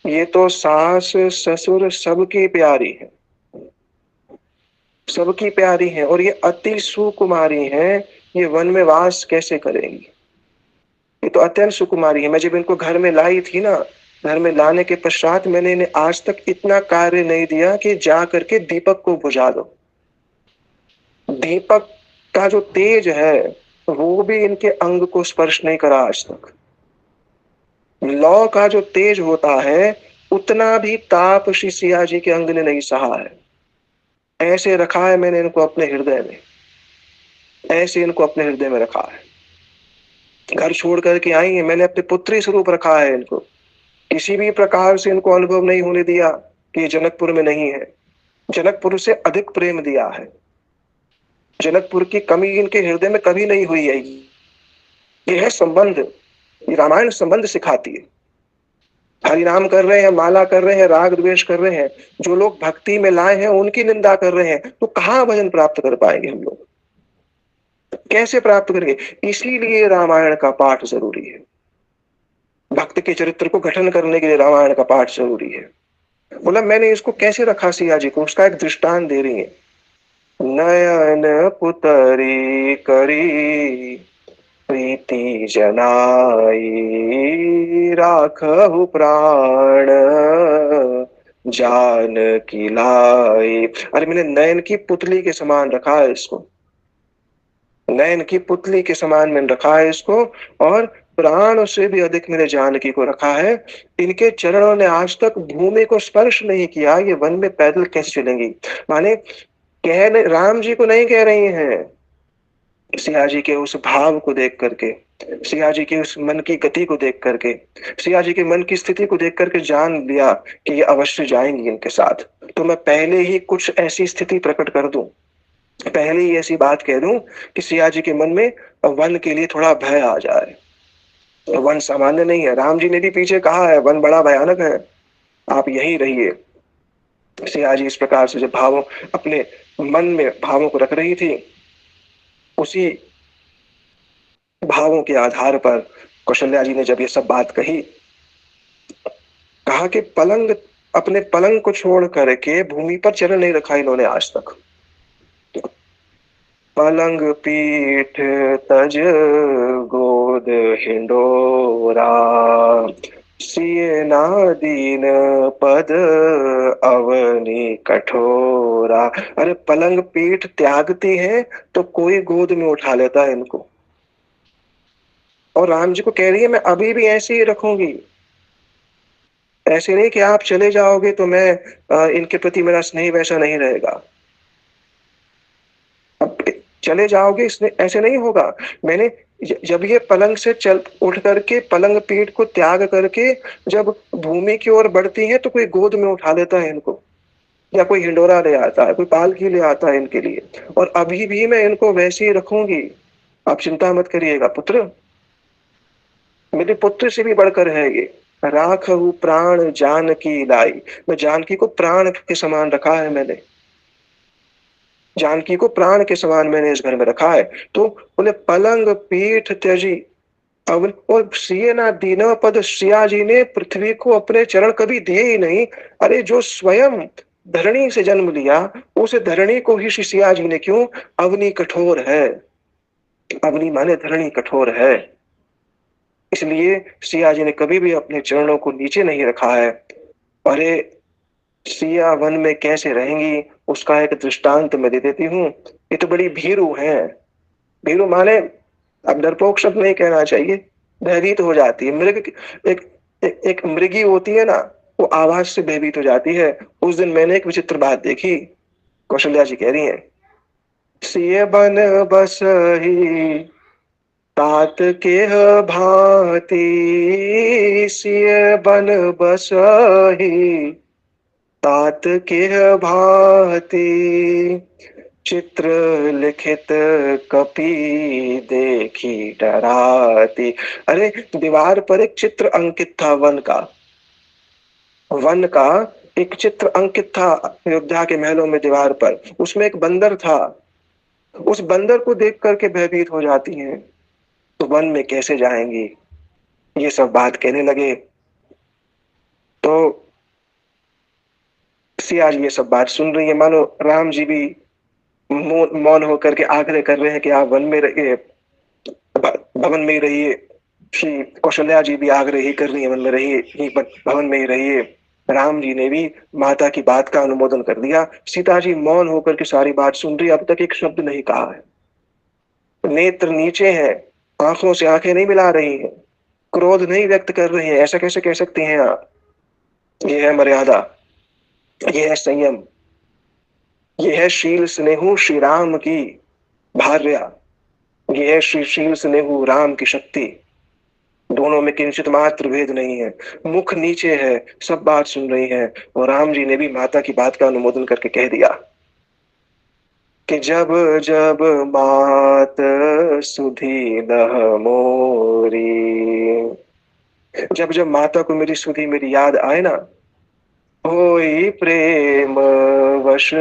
ये तो सास ससुर सबकी प्यारी है, सबकी प्यारी है, और ये अति सुकुमारी है। ये वन में वास कैसे करेंगी? ये तो अत्यंत सुकुमारी है। मैं जब इनको घर में लाई थी ना, घर में लाने के पश्चात मैंने इन्हें आज तक इतना कार्य नहीं दिया कि जा करके दीपक को बुझा दो। दीपक का जो तेज है वो भी इनके अंग को स्पर्श नहीं करा आज तक। लौ का जो तेज होता है उतना भी ताप श्री सिया जी के अंग ने नहीं सहा है। ऐसे रखा है मैंने इनको अपने हृदय में, ऐसे इनको अपने हृदय में रखा है। घर छोड़ करके आई है, मैंने अपने पुत्री स्वरूप रखा है इनको। किसी भी प्रकार से इनको अनुभव नहीं होने दिया कि जनकपुर में नहीं है। जनकपुर से अधिक प्रेम दिया है। जनकपुर की कमी इनके हृदय में कभी नहीं हुई है। ये है संबंध, ये रामायण संबंध सिखाती है। हरि नाम कर रहे हैं, माला कर रहे हैं, राग द्वेष कर रहे हैं, जो लोग भक्ति में लाए हैं उनकी निंदा कर रहे हैं, तो कहाँ भजन प्राप्त कर पाएंगे हम लोग? कैसे प्राप्त करेंगे? इसीलिए रामायण का पाठ जरूरी है। भक्त के चरित्र को गठन करने के लिए रामायण का पाठ जरूरी है। बोला मैंने इसको कैसे रखा सिया जी को, उसका एक दृष्टांत दे रही है। नयन पुतरी करी प्रीति जनाई, राखहु प्राण जान की लाई। अरे मैंने नयन की पुतली के समान रखा है इसको, नयन की पुतली के समान मैंने रखा है इसको, और प्राण से भी अधिक मैंने जानकी को रखा है। इनके चरणों ने आज तक भूमि को स्पर्श नहीं किया, ये वन में पैदल कैसे चलेंगी? माने राम जी को नहीं कह रही हैं, सिया जी के उस भाव को देख करके, सिया जी के उस मन की गति को देख करके, सिया जी के मन की स्थिति को देख करके जान लिया कि ये अवश्य जाएंगी इनके साथ। तो मैं पहले ही कुछ ऐसी स्थिति प्रकट कर दूं, पहले ही ऐसी बात कह दूं कि सिया जी के मन में वन के लिए थोड़ा भय आ जाए। वन सामान्य नहीं है, राम जी ने भी पीछे कहा है वन बड़ा भयानक है, आप यहीं रहिए। सिया जी इस प्रकार से जब भावों, अपने मन में भावों को रख रही थी, उसी भावों के आधार पर कौशल्या जी ने जब ये सब बात कही, कहा कि पलंग, अपने पलंग को छोड़ करके भूमि पर चरण नहीं रखा इन्होंने आज तक। पलंग पीठ तज गोद हिंडोरा, सिए ना दीन पद अवनी कठोरा। अरे पलंग पीठ त्यागती है तो कोई गोद में उठा लेता है इनको, और राम जी को कह रही है मैं अभी भी ऐसे ही रखूंगी, ऐसे नहीं कि आप चले जाओगे तो मैं इनके प्रति मेरा स्नेह वैसा नहीं रहेगा। अब चले जाओगे इसने ऐसे नहीं होगा। मैंने जब ये पलंग से चल उठ करके पलंग पीठ को त्याग करके जब भूमि की ओर बढ़ती हैं तो कोई गोद में उठा लेता है इनको, या कोई हिंडोरा ले आता है, कोई पालकी ले आता है इनके लिए, और अभी भी मैं इनको वैसे ही रखूंगी। आप चिंता मत करिएगा पुत्र, मेरे पुत्र से भी बढ़कर है ये। राखहु प्राण जानकी लाई, मैं जानकी को प्राण के समान रखा है मैंने, जानकी को प्राण के समान मैंने इस घर में रखा है। तो बोले पलंग पीठ त्यजी, अब और सिए ना दीना पद, सिया जी ने पृथ्वी को अपने चरण कभी दिए ही नहीं। अरे जो स्वयं धरणी से जन्म लिया, उस धरणी को ही श्री सिया जी ने क्यों, अवनी कठोर है, अवनी माने धरणी कठोर है, इसलिए सिया जी ने कभी भी अपने चरणों को नीचे नहीं रखा है। अरे सिया वन में कैसे रहेंगी उसका एक दृष्टांत मैं दे देती हूँ। ये तो बड़ी भीरू है, भीरू माने, अब डरपोक शब्द नहीं कहना चाहिए, भयभीत हो जाती है। मृग एक, एक मृगी होती है ना, वो आवाज से भयभीत हो जाती है। उस दिन मैंने एक विचित्र बात देखी, कौशल्या जी कह रही हैं, सिय बन बसही तात के भांति, सिय बन बसही तात के भांति, चित्र लिखित कपि देखी डराती। अरे दीवार पर एक चित्र अंकित था वन का, वन का एक चित्र अंकित था अयोध्या के महलों में दीवार पर, उसमें एक बंदर था। उस बंदर को देख करके भयभीत हो जाती हैं, तो वन में कैसे जाएंगी। ये सब बात कहने लगे तो सिया जी ये सब बात सुन रही है, मानो राम जी भी मौन होकर के आग्रह कर रहे हैं कि आप वन में रहिए, भवन में ही रहिए। श्री कौशल्या जी भी आग्रह ही कर रही है, वन में रहिए, यहीं पर भवन में ही रहिए। राम जी ने भी माता की बात का अनुमोदन कर दिया। सीता जी मौन होकर के सारी बात सुन रही, अब तक एक शब्द नहीं कहा है, नेत्र नीचे है, आंखों से आंखें नहीं मिला रही हैं, क्रोध नहीं व्यक्त कर रही हैं। ऐसा कैसे कह सकती हैं आप। ये है मर्यादा, ये है संयम, ये है शील स्नेहु श्री राम की भार्या, ये है श्री शील स्नेहु राम की शक्ति। दोनों में किंचित मात्र भेद नहीं है, मुख नीचे है, सब बात सुन रही है। और राम जी ने भी माता की बात का अनुमोदन करके कह दिया कि जब जब मात सुधी लह मोरी, जब जब माता को मेरी सुधी मेरी याद आए ना, होई प्रेम वश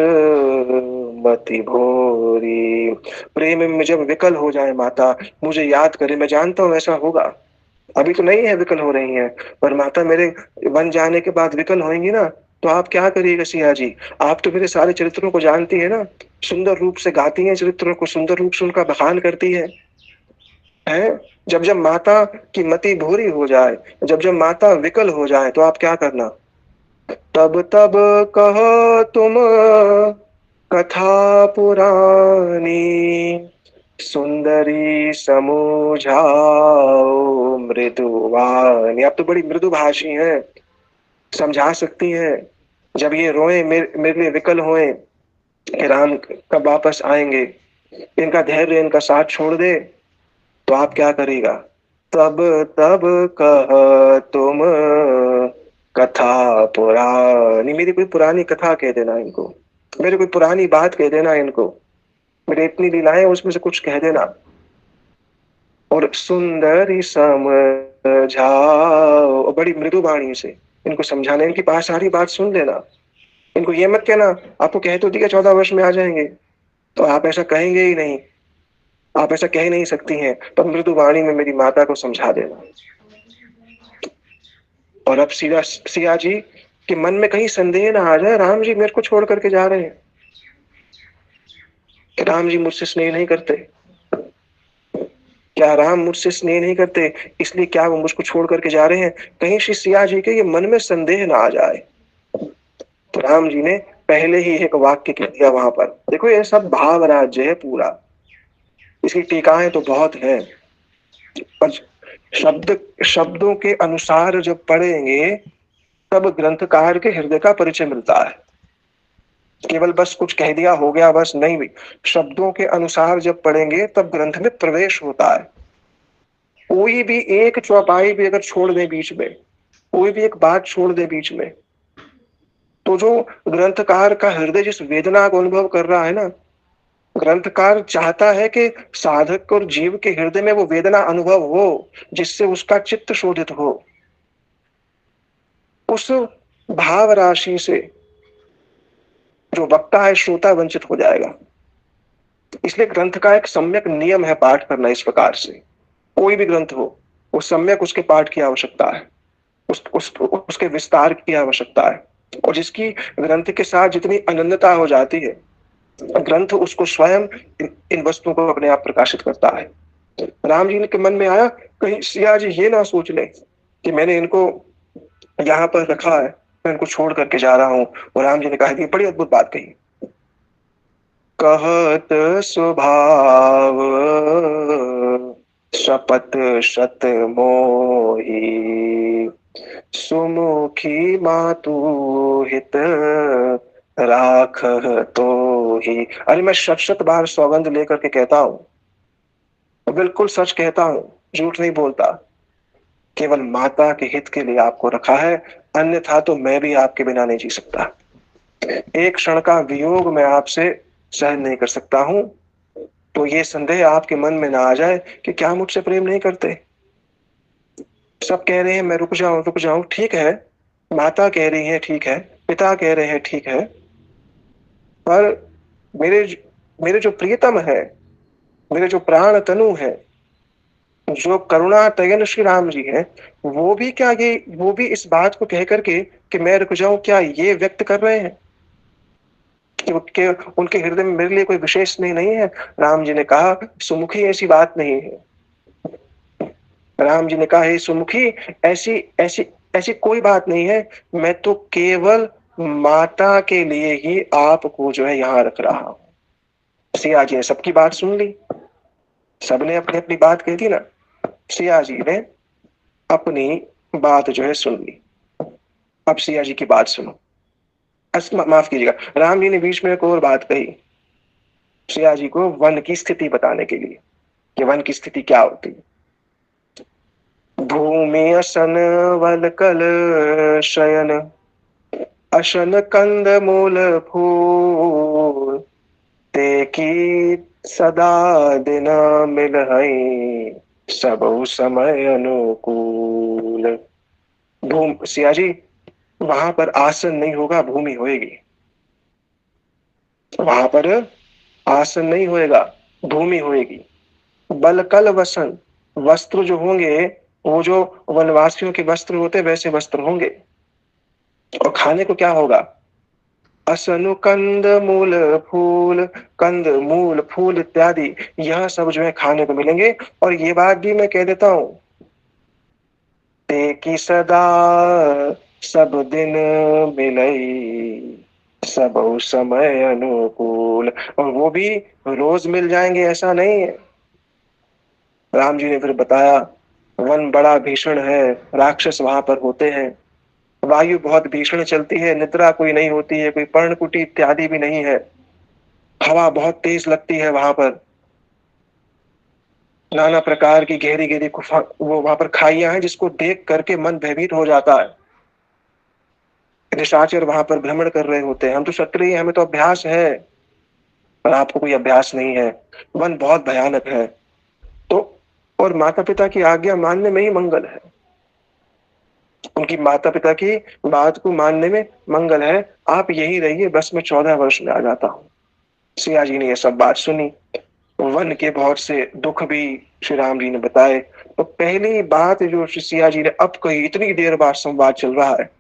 मति भोरी, प्रेम में जब विकल हो जाए माता, मुझे याद करे, मैं जानता हूं ऐसा होगा, अभी तो नहीं है विकल हो रही हैं, पर माता मेरे वन जाने के बाद विकल होंगी ना, तो आप क्या करिएगा सिया जी। आप तो मेरे सारे चरित्रों को जानती है ना, सुंदर रूप से गाती हैं चरित्रों को, सुंदर रूप से उनका बखान करती है। जब जब माता की मति भूरी हो जाए, जब जब माता विकल हो जाए, तो आप क्या करना, तब तब कहो तुम कथा पुरानी, सुंदरी समझाओ मृदुवानी। आप तो बड़ी मृदुभाषी हैं, समझा सकती हैं। जब ये रोए मेरे लिए विकल होए कि राम कब वापस आएंगे, इनका धैर्य इनका साथ छोड़ दे, तो आप क्या करेगा, तब तब कह तुम कथा पुरानी, मेरी कोई पुरानी कथा कह देना इनको, मेरी कोई पुरानी बात कह देना इनको, मेरी इतनी लीलाएं उसमें से कुछ कह देना। और सुंदरी समझाओ, और बड़ी मृदु वाणी से इनको समझाना, इनकी पास सारी बात सुन लेना। इनको ये मत कहना आपको कह तो दिया 14 वर्ष में आ जाएंगे, तो आप ऐसा कहेंगे ही नहीं, आप ऐसा कह नहीं सकती हैं, पर मृदु वाणी में मेरी माता को समझा देना। और अब सिया जी के मन में कहीं संदेह ना आ जाए, राम जी मेरे को छोड़ करके जा रहे हैं, राम जी मुझसे स्नेह नहीं करते, क्या राम मुझसे स्नेह नहीं करते, इसलिए क्या वो मुझको छोड़ करके जा रहे हैं, कहीं श्री सिया जी के ये मन में संदेह ना आ जाए। तो राम जी ने पहले ही एक वाक्य कह दिया वहां पर। देखो ये सब भाव राज्य है पूरा, इसकी टीकाएं तो बहुत है, पर शब्दों के अनुसार जब पढ़ेंगे तब ग्रंथकार के हृदय का परिचय मिलता है। केवल बस कुछ कह दिया हो गया बस नहीं, भी शब्दों के अनुसार जब पढ़ेंगे तब ग्रंथ में प्रवेश होता है। कोई भी एक चौपाई भी अगर छोड़ दे बीच में, कोई भी एक बात छोड़ दे बीच में, तो जो ग्रंथकार का हृदय जिस वेदना को अनुभव कर रहा है ना, ग्रंथकार चाहता है कि साधक और जीव के हृदय में वो वेदना अनुभव हो, जिससे उसका चित्त शोधित हो। उस भाव राशि से जो वक्ता है श्रोता वंचित हो जाएगा। इसलिए ग्रंथ का एक सम्यक नियम है पाठ करना इस प्रकार से। कोई भी ग्रंथ हो, वो सम्यक उसके पाठ की आवश्यकता है, उसके विस्तार की आवश्यकता है। और जिसकी ग्रंथ के साथ जितनी अनन्यता हो जाती है, ग्रंथ उसको स्वयं इन वस्तुओं को अपने आप प्रकाशित करता है। राम जी के मन में आया कहीं सिया जी ये ना सोच ले कि मैंने इनको यहाँ पर रखा है, मैं इनको छोड़ करके जा रहा हूँ। और राम जी ने कहा कि बड़ी अद्भुत बात कही, कहत स्वभाव शपथ शत मोही, सुमुखी मातु हित राख तो ही। अरे मैं शत शत बार सौगंध लेकर के कहता हूँ, बिल्कुल सच कहता हूँ, झूठ नहीं बोलता। केवल माता के हित के लिए आपको रखा है, अन्यथा तो मैं भी आपके बिना नहीं जी सकता। एक क्षण का वियोग मैं आपसे सहन नहीं कर सकता हूं। तो ये संदेह आपके मन में ना आ जाए कि क्या मुझसे प्रेम नहीं करते। सब कह रहे हैं मैं रुक जाऊं, ठीक है। माता कह रही है ठीक है, पिता कह रहे हैं ठीक है, पर मेरे मेरे जो प्रियतम है, मेरे जो प्राण तनु है, जो करुणा तयन श्री राम जी है, वो भी इस बात को कह करके कि मैं रुक जाऊं, क्या ये व्यक्त कर रहे हैं कि उनके हृदय में मेरे लिए कोई विशेष स्नेह नहीं है। राम जी ने कहा सुमुखी ऐसी बात नहीं है। राम जी ने कहा हे सुमुखी, ऐसी ऐसी ऐसी कोई बात नहीं है। मैं तो केवल माता के लिए ही आपको जो है यहाँ रख रहा हूँ। सिया जी ने सबकी बात सुन ली, सबने अपनी अपनी बात कही थी ना। सिया जी ने अपनी बात जो है सुन ली। अब सिया जी की बात सुनो। माफ कीजिएगा, राम जी ने बीच में एक और बात कही सिया जी को वन की स्थिति बताने के लिए कि वन की स्थिति क्या होती है। भूमि असन वलकल शयन, अशन कंद मूल फूल, ते की सदा दिन मिलहई, सबउ समय अनुकूल। भूम सिया जी, वहां पर आसन नहीं होगा, भूमि होएगी। वहां पर आसन नहीं होएगा, भूमि होएगी। बलकल वसन, वस्त्र जो होंगे वो जो वनवासियों के वस्त्र होते वैसे वस्त्र होंगे। और खाने को क्या होगा, असनु कंद मूल फूल, कंद मूल फूल इत्यादि यह सब जो है खाने को मिलेंगे। और ये बात भी मैं कह देता हूं, ते की सदा सब दिन मिलई, सब समय अनुकूल। और वो भी रोज मिल जाएंगे ऐसा नहीं है। राम जी ने फिर बताया वन बड़ा भीषण है, राक्षस वहां पर होते हैं, वायु बहुत भीषण चलती है, निद्रा कोई नहीं होती है, कोई पर्णकुटी इत्यादि भी नहीं है, हवा बहुत तेज लगती है वहां पर, नाना प्रकार की गहरी गहरी गुफा वो वहां पर खाइयां हैं जिसको देख करके मन भयभीत हो जाता है। निशाचर वहां पर भ्रमण कर रहे होते हैं। हम तो क्षत्रिय, हमें तो अभ्यास है, पर आपको कोई अभ्यास नहीं है। वन बहुत भयानक है। तो और माता पिता की आज्ञा मानने में ही मंगल है, उनकी माता पिता की बात को मानने में मंगल है। आप यही रहिए, बस मैं 14 वर्ष में आ जाता हूँ। सिया जी ने यह सब बात सुनी। वन के बहुत से दुख भी श्री राम जी ने बताए। तो पहली बात जो श्री सिया जी ने अब कही, इतनी देर बाद संवाद चल रहा है,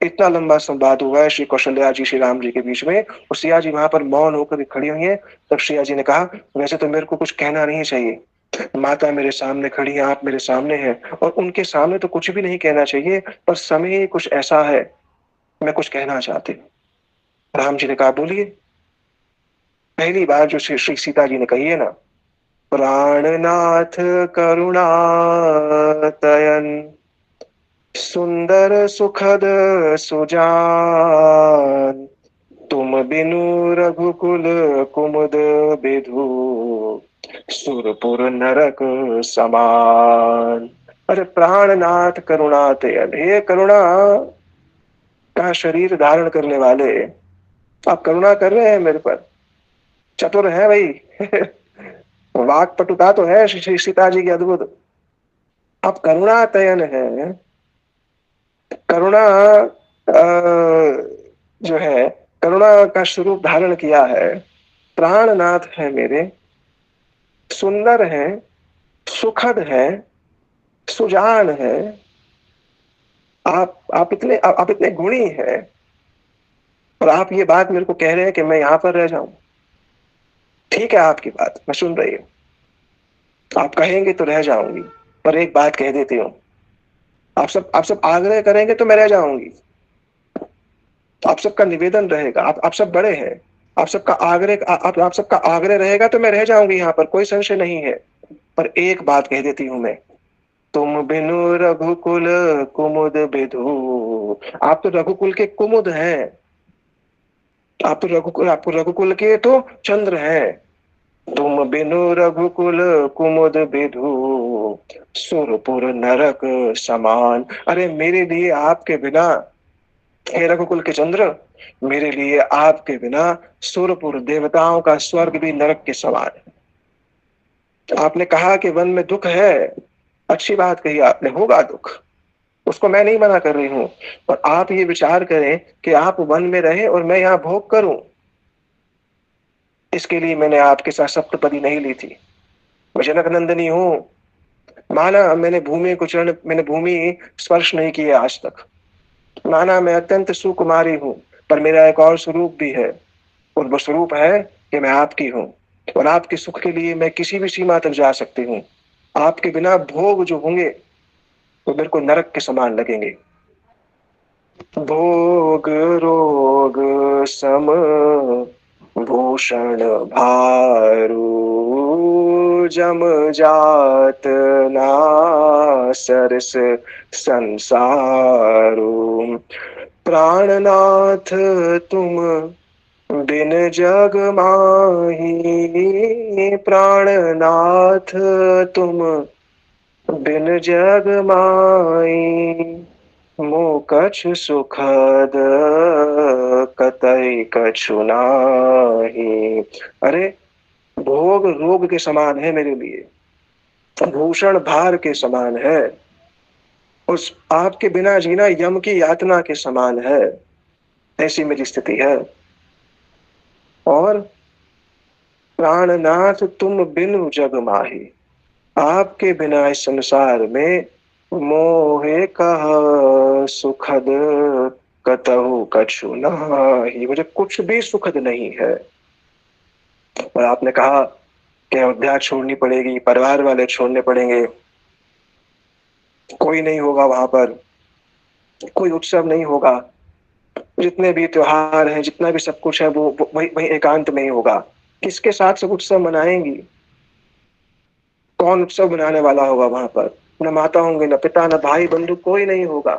इतना लंबा संवाद हुआ है श्री कौशल्या जी श्री राम जी के बीच में, और सिया जी वहां पर मौन होकर खड़ी हुई है। तब सिया जी ने कहा वैसे तो मेरे को कुछ कहना नहीं चाहिए, माता मेरे सामने खड़ी है, आप मेरे सामने हैं, और उनके सामने तो कुछ भी नहीं कहना चाहिए, पर समय कुछ ऐसा है, मैं कुछ कहना चाहती हूँ। राम जी ने कहा बोलिए। पहली बार जो श्री सीता जी ने कही है ना, प्राणनाथ करुणातयन, सुंदर सुखद सुजान, तुम बिनु रघुकुल कुमुद बिधु, सुरपुर नरक समान। अरे प्राणनाथ करुणातयन, हे करुणा का शरीर धारण करने वाले, आप करुणा कर रहे हैं मेरे पर। चतुर है भाई वाक पटुता तो है श्री सीता जी की अद्भुत। आप करुणातयन है। करुणा जो है, करुणा का स्वरूप धारण किया है। प्राणनाथ है मेरे, सुंदर है, सुखद है, सुजान है। आप इतने गुणी हैं, और आप ये बात मेरे को कह रहे हैं कि मैं यहां पर रह जाऊं। ठीक है आपकी बात मैं सुन रही हूँ, आप कहेंगे तो रह जाऊंगी। पर एक बात कह देती हूँ, आप सब आग्रह करेंगे तो मैं रह जाऊंगी। आप सबका निवेदन रहेगा, आप सब बड़े हैं, आप सबका आग्रह आप सबका आग्रह रहेगा तो मैं रह जाऊंगी यहाँ पर, कोई संशय नहीं है। पर एक बात कह देती हूँ मैं, तुम बिनु रघुकुल कुमुद बिधु। आप तो रघुकुल के कुमुद हैं, आप तो रघुकुल के तो चंद्र हैं। तुम बिनु रघुकुल कुमुद बिधु, सुरपुर नरक समान। अरे मेरे लिए आपके बिना, हे रघुकुल के चंद्र, मेरे लिए आपके बिना सुरपुर देवताओं का स्वर्ग भी नरक के समान है। आपने कहा कि वन में दुख है, अच्छी बात कही आपने, होगा दुख, उसको मैं नहीं मना कर रही हूं। पर आप ये विचार करें कि आप वन में रहे और मैं यहाँ भोग करूं। इसके लिए मैंने आपके साथ सप्तपदी नहीं ली थी। मैं जनक नंदनी हूं, माना मैंने भूमि स्पर्श नहीं किया आज तक। माना मैं अत्यंत सुकुमारी हूँ, पर मेरा एक और स्वरूप भी है, और वो स्वरूप है कि मैं आपकी हूँ, और आपके सुख के लिए मैं किसी भी सीमा तक जा सकती हूँ। आपके बिना भोग जो होंगे वो मेरे को नरक के समान लगेंगे। भोग रोग सम भूषण भारू, जम जात ना सरस संसारू। प्राणनाथ तुम बिन जग माही, प्राणनाथ तुम बिन जग माही। मोह कछु सुखद कतई कछु नाही। अरे भोग रोग के समान है मेरे लिए, भूषण भार के समान है, उस आपके बिना जीना यम की यातना के समान है। ऐसी मेरी स्थिति है। और प्राणनाथ तुम बिनु जग माही, आपके बिना इस संसार में मोहे कह सुखद कतहु कछु नाही, मुझे कुछ भी सुखद नहीं है। और आपने कहा कि अयोध्या छोड़नी पड़ेगी, परिवार वाले छोड़ने पड़ेंगे, कोई नहीं होगा वहां पर, कोई उत्सव नहीं होगा, जितने भी त्योहार हैं, जितना भी सब कुछ है वो वही वही एकांत में ही होगा। किसके साथ सब उत्सव मनाएंगी? कौन उत्सव मनाने वाला होगा वहां पर? न माता होंगे, न पिता, न भाई बंधु, कोई नहीं होगा।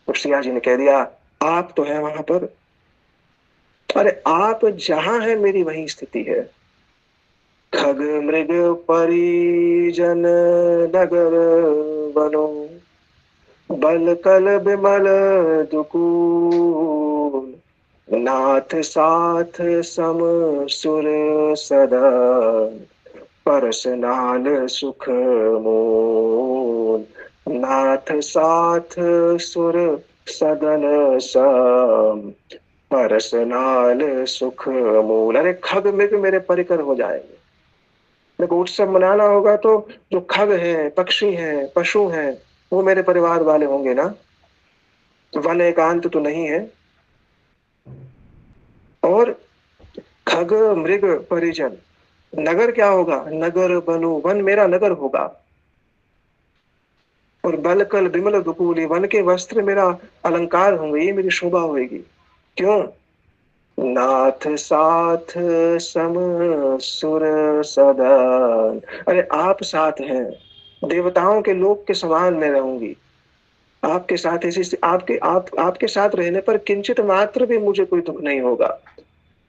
तो सिया जी ने कह दिया आप तो है वहां पर। अरे आप जहां है मेरी वही स्थिति है। खग मृग परिजन नगर बनो, बल कल बिमल दुकूल। नाथ साथ सम सुर सदन, परसनाल सुख मूल। नाथ साथ सुर सदन सम, परसनाल सुख मूल। अरे खग मृग मेरे परिकर हो जाएंगे। मेरे को उत्सव मनाना होगा तो जो खग है, पक्षी है, पशु है, वो मेरे परिवार वाले होंगे ना। वन एकांत तो नहीं है। और खग मृग परिजन, नगर क्या होगा? नगर बनु, वन मेरा नगर होगा। और बलकल बिमल दुकूली, वन के वस्त्र मेरा अलंकार होंगे, ये मेरी शोभा होगी। क्यों? नाथ साथ सम सुर सदन। अरे आप साथ हैं, देवताओं के लोक के समान मैं रहूंगी। आपके साथ ऐसी आपके साथ रहने पर किंचित मात्र भी मुझे कोई दुख नहीं होगा।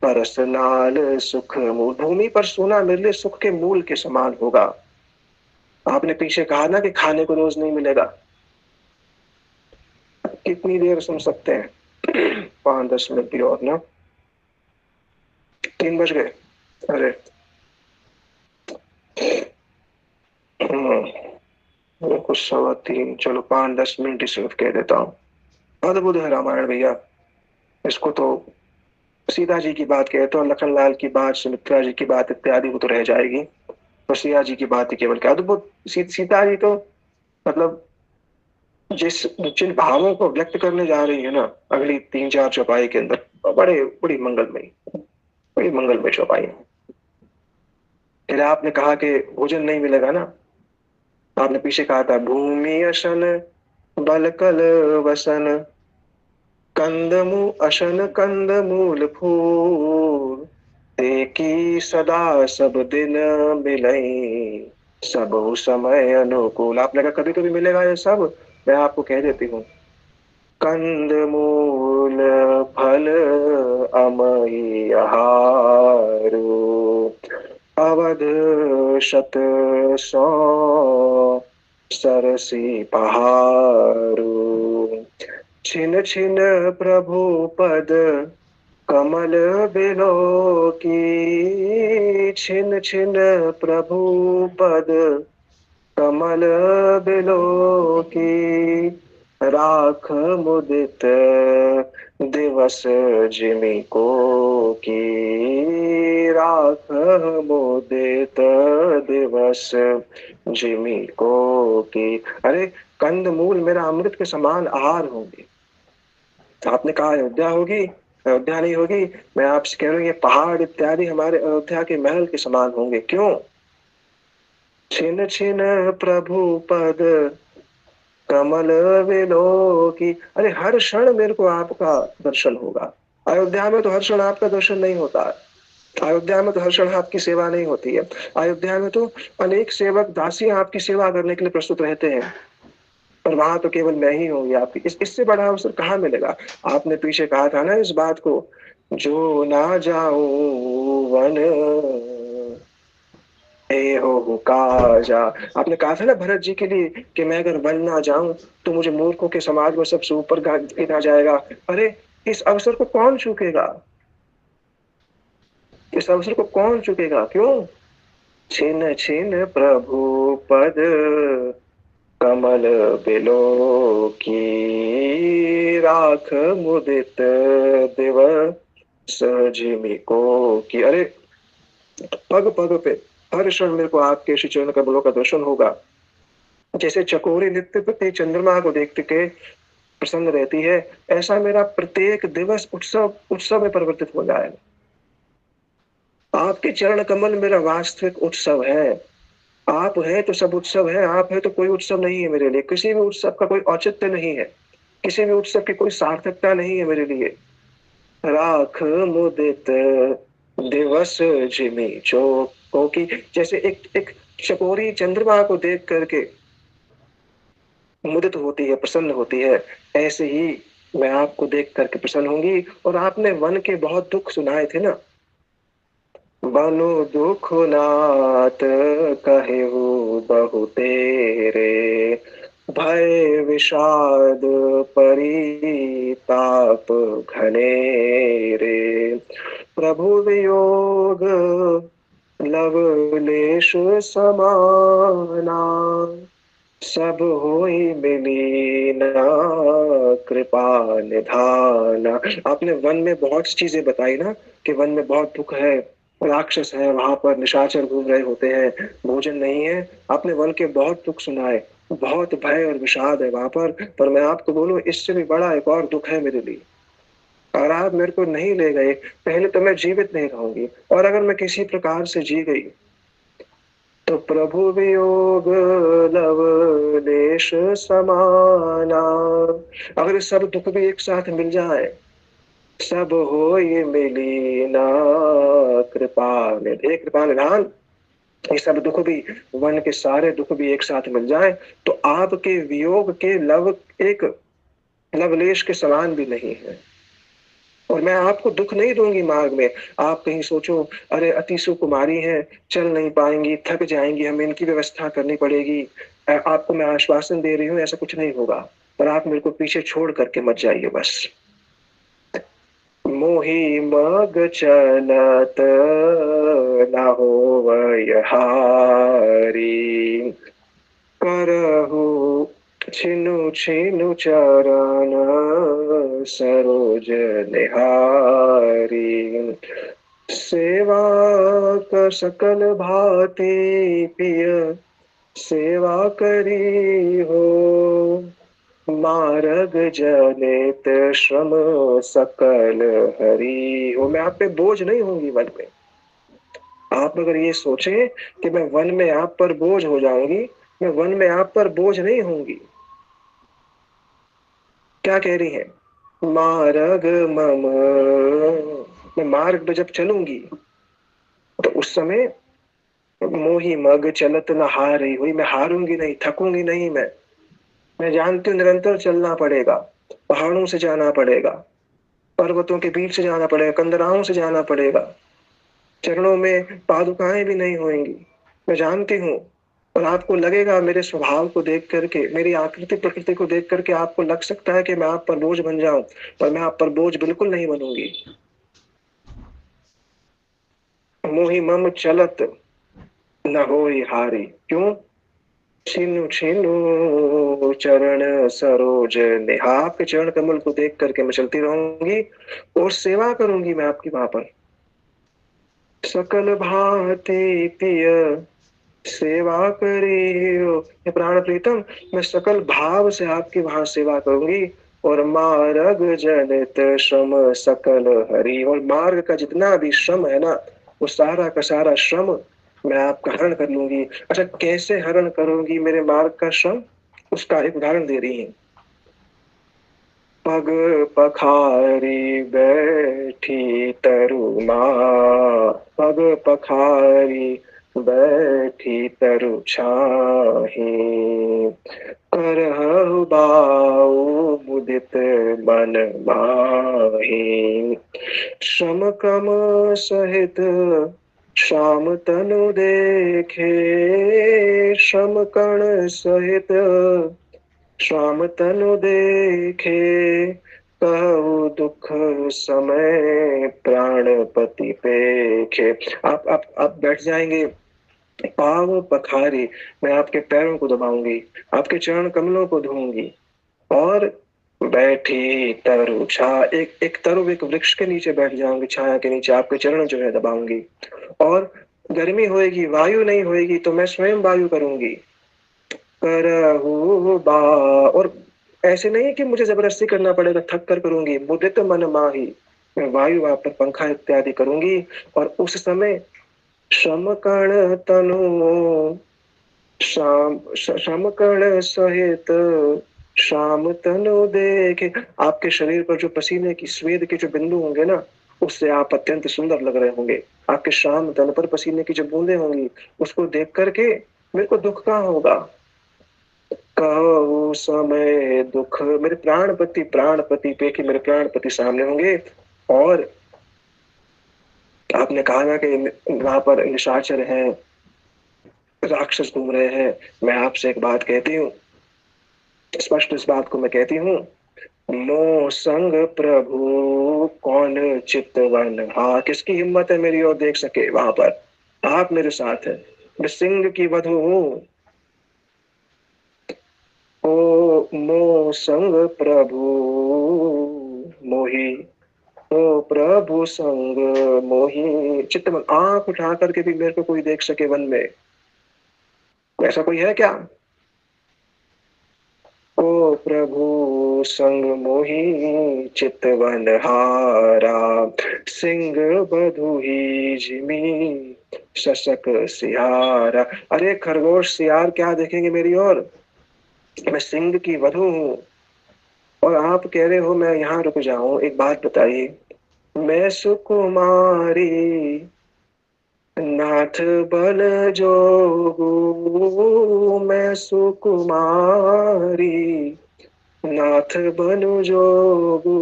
परसनाल सुख मूल, भूमि पर सोना मेरे लिए सुख के मूल के समान होगा। आपने पीछे कहा ना कि खाने को रोज नहीं मिलेगा, कितनी देर सुन सकते हैं? 5-10 मिनट की और ना, 3 बज गए। अरे कुछ 3:15, चलो 5-10 मिनट ही सिर्फ कह देता हूँ। अद्भुत है रामायण भैया। इसको तो सीता जी की बात कहते हो, लखनलाल की बात, सुमित्रा जी की बात इत्यादि वो तो रह जाएगी। तो सिया जी की बात ही केवल क्या अद्भुत। सीता जी तो मतलब जिस जिन भावों को व्यक्त करने जा रही है ना अगली 3-4 चौपाई के अंदर, बड़े बड़ी मंगलमयी, बड़ी मंगलमय चौपाई है। फिर आपने कहा कि भोजन नहीं मिलेगा ना, आपने पीछे कहा था भूमि अशन बल कल वसन, कंदमू अशन कंद मूल फूल, की सदा सब दिन मिलई, सब समय अनुकूल। आपने कहा कभी कभी मिलेगा ये सब, मैं आपको कह देती हूँ। कंद मूल फल अमई आहारो, अवध शत सौ सरसी पहारो, छिन छिन प्रभु पद कमल बिलो की, छिन छिन प्रभु पद कमल बिलो की, राख मुदित दिवस जिमि को की, राख मुदित दिवस जिमि को की। अरे कंद मूल मेरा अमृत के समान आहार होंगे। आपने कहा अयोध्या होगी, अयोध्या नहीं होगी। मैं आपसे कह रहा हूँ ये पहाड़ इत्यादि हमारे अयोध्या के महल के समान होंगे। क्यों? छिन छिन प्रभु पद कमल विलो की। अरे हर क्षण मेरे को आपका दर्शन होगा। अयोध्या में तो हर क्षण आपका दर्शन नहीं होता है। अयोध्या में तो हर क्षण आपकी सेवा नहीं होती है। अयोध्या में तो अनेक सेवक दासियां आपकी सेवा करने के लिए प्रस्तुत रहते हैं, पर वहां तो केवल मैं ही होंगी आपकी। इससे बड़ा अवसर कहाँ मिलेगा? आपने पीछे कहा था ना इस बात को, जो ना जाऊं वन ए हो काजा। आपने कहा था ना भरत जी के लिए कि मैं अगर वन ना जाऊं तो मुझे मूर्खों के समाज में सबसे ऊपर गिना जाएगा। अरे इस अवसर को कौन चूकेगा? इस अवसर को कौन चूकेगा? क्यों? छिन छिन प्रभु पद कमल बिलो की, राख मुदित दिवस जिमि को की। अरे पग पग पे हर क्षण मेरे को आपके श्री चरण कमलों का दर्शन होगा। जैसे चकोरी नित्य प्रति चंद्रमा को देखते के प्रसन्न रहती है, ऐसा मेरा प्रत्येक दिवस उत्सव उत्सव में परिवर्तित हो जाएगा। आपके चरण कमल मेरा वास्तविक उत्सव है। आप है तो सब उत्सव है, आप है तो कोई उत्सव नहीं है मेरे लिए। किसी भी उत्सव का कोई औचित्य नहीं है, किसी भी उत्सव की कोई सार्थकता नहीं है मेरे लिए। राख मुदित दिवस जिमि चोको की। जैसे एक एक चकोरी चंद्रमा को देख करके मुदित होती है, प्रसन्न होती है, ऐसे ही मैं आपको देख करके प्रसन्न होंगी। और आपने वन के बहुत दुख सुनाए थे ना, बनु दुख नाथ कहेहु बहु तेरे, भय विषाद परिताप घनेरे, प्रभु वियोग लवलेश समाना, सब होई मिली ना कृपा निधाना। आपने वन में बहुत सी चीजें बताई ना कि वन में बहुत दुख है, राक्षस है वहां पर, निशाचर घूम रहे होते हैं, भोजन नहीं है। आपने वन के बहुत दुख सुनाए, बहुत भय और विषाद है वहां पर मैं आपको बोलूं इससे भी बड़ा एक और दुख है मेरे लिए। और आप मेरे को नहीं ले गए, पहले तो मैं जीवित नहीं रहूंगी, और अगर मैं किसी प्रकार से जी गई तो प्रभु वियोग लवलेश समाना। अगर ये सब दुख भी एक साथ मिल जाए, सब हो ये मिली ना कृपा निधान, ये सब दुख भी, वन के सारे दुख भी एक साथ मिल जाए तो आपके वियोग के लव एक लवलेश के समान भी नहीं है। और मैं आपको दुख नहीं दूंगी मार्ग में। आप कहीं सोचो अरे अति सुकुमारी है, चल नहीं पाएंगी, थक जाएंगी, हमें इनकी व्यवस्था करनी पड़ेगी। आपको मैं आश्वासन दे रही हूँ ऐसा कुछ नहीं होगा, पर आप मेरे को पीछे छोड़ करके मत जाइए बस। मोहि मग चलत न होवै हारी, करहु छिनु छिनु चरण सरोज निहारी। सेवा कर सकल भांति पिय सेवा करी हो, मार्ग जनित श्रम सकल हरि हो। मैं आप पे बोझ नहीं होंगी वन में। आप अगर ये सोचें कि मैं वन में आप पर बोझ हो जाऊंगी, मैं वन में आप पर बोझ नहीं होंगी। क्या कह रही है? मार्ग मम, मैं मार्ग पे जब चलूंगी तो उस समय मोही मग चलत न हार रही हुई, मैं हारूंगी नहीं, थकूंगी नहीं। मैं जानती हूँ निरंतर चलना पड़ेगा, पहाड़ों से जाना पड़ेगा, पर्वतों के बीच से जाना पड़ेगा, कंदराओं से जाना पड़ेगा, चरणों में पादुकाएं भी नहीं होंगी, मैं जानती हूँ। और आपको लगेगा मेरे स्वभाव को देख करके, मेरी आकृति प्रकृति को देख करके आपको लग सकता है कि मैं आप पर बोझ बन जाऊं, पर मैं आप पर बोझ बिल्कुल नहीं बनूंगी। मोहि मम चलत न होई हारी, क्यों? छिनु छिनु चरण सरोज नेहा, आपके चरण कमल को देख करके मैं चलती रहूंगी और सेवा करूंगी मैं आपकी वहां पर। सकल भांति पिय सेवा करियो, हे प्राण प्रीतम, मैं सकल भाव से आपकी वहां सेवा करूंगी। और मार्ग जनित श्रम सकल हरि, और मार्ग का जितना भी श्रम है ना, वो सारा का सारा श्रम मैं आपका हरण कर लूंगी। अच्छा, कैसे हरण करूंगी मेरे मार्ग का श्रम? उसका एक उदाहरण दे रही है। पग पखारी बैठी तरुमा, पग पखारी बैठी तरु छाही, करहु बाऊ मुदित मन माही। श्रम क्रम सहित श्याम तनु देखे, श्रम कण सहित श्याम तनु देखे, कहु दुख समय प्राणपति पेखे। आप बैठ जाएंगे, पाव पखारी, मैं आपके पैरों को दबाऊंगी, आपके चरण कमलों को धोऊंगी। और बैठी तरु छा, एक एक तरु एक वृक्ष के नीचे बैठ जाऊंगी, छाया के नीचे आपके चरण जो है दबाऊंगी। और गर्मी होएगी, वायु नहीं होएगी तो मैं स्वयं वायु करूंगी। करहु बा, और ऐसे नहीं कि मुझे जबरदस्ती करना पड़ेगा, थक कर करूंगी। मुदित मन माही, मैं वायु आप पर पंखा इत्यादि करूंगी। और उस समय श्रम कण तनु श्रम कण सहित श्याम तनु देखे, आपके शरीर पर जो पसीने की स्वेद के जो बिंदु होंगे ना, उससे आप अत्यंत सुंदर लग रहे होंगे। आपके श्याम तन पर पसीने की जो बूंदे होंगी, उसको देख करके मेरे को दुख कहाँ होगा। कहो समय दुख, मेरे प्राणपति पे कि मेरे प्राणपति सामने होंगे। और आपने कहा ना कि वहां पर निशाचर हैं, राक्षस घूम रहे हैं। मैं आपसे एक बात कहती हूँ, स्पष्ट इस बात को मैं कहती हूँ, लो संग प्रभु कौन चितवन। हाँ, किसकी हिम्मत है मेरी ओर देख सके वहां पर? आप मेरे साथ है, मैं सिंह की वधू हूँ। ओ मो संग प्रभु मोही, ओ प्रभु संग मोही चित्तवन, आंख उठा करके भी मेरे को कोई देख सके वन में, ऐसा कोई है क्या? ओ प्रभु संग मोही चितवन हारा, सिंह बधु ही जिमी शशक सियारा। अरे खरगोश सियार क्या देखेंगे मेरी ओर? मैं सिंह की वधू हूँ और आप कह रहे हो मैं यहाँ रुक जाऊं। एक बात बताइए, मैं सुकुमारी, नाथ बन जोगू मैं सुकुमारी, नाथ बनु जोगू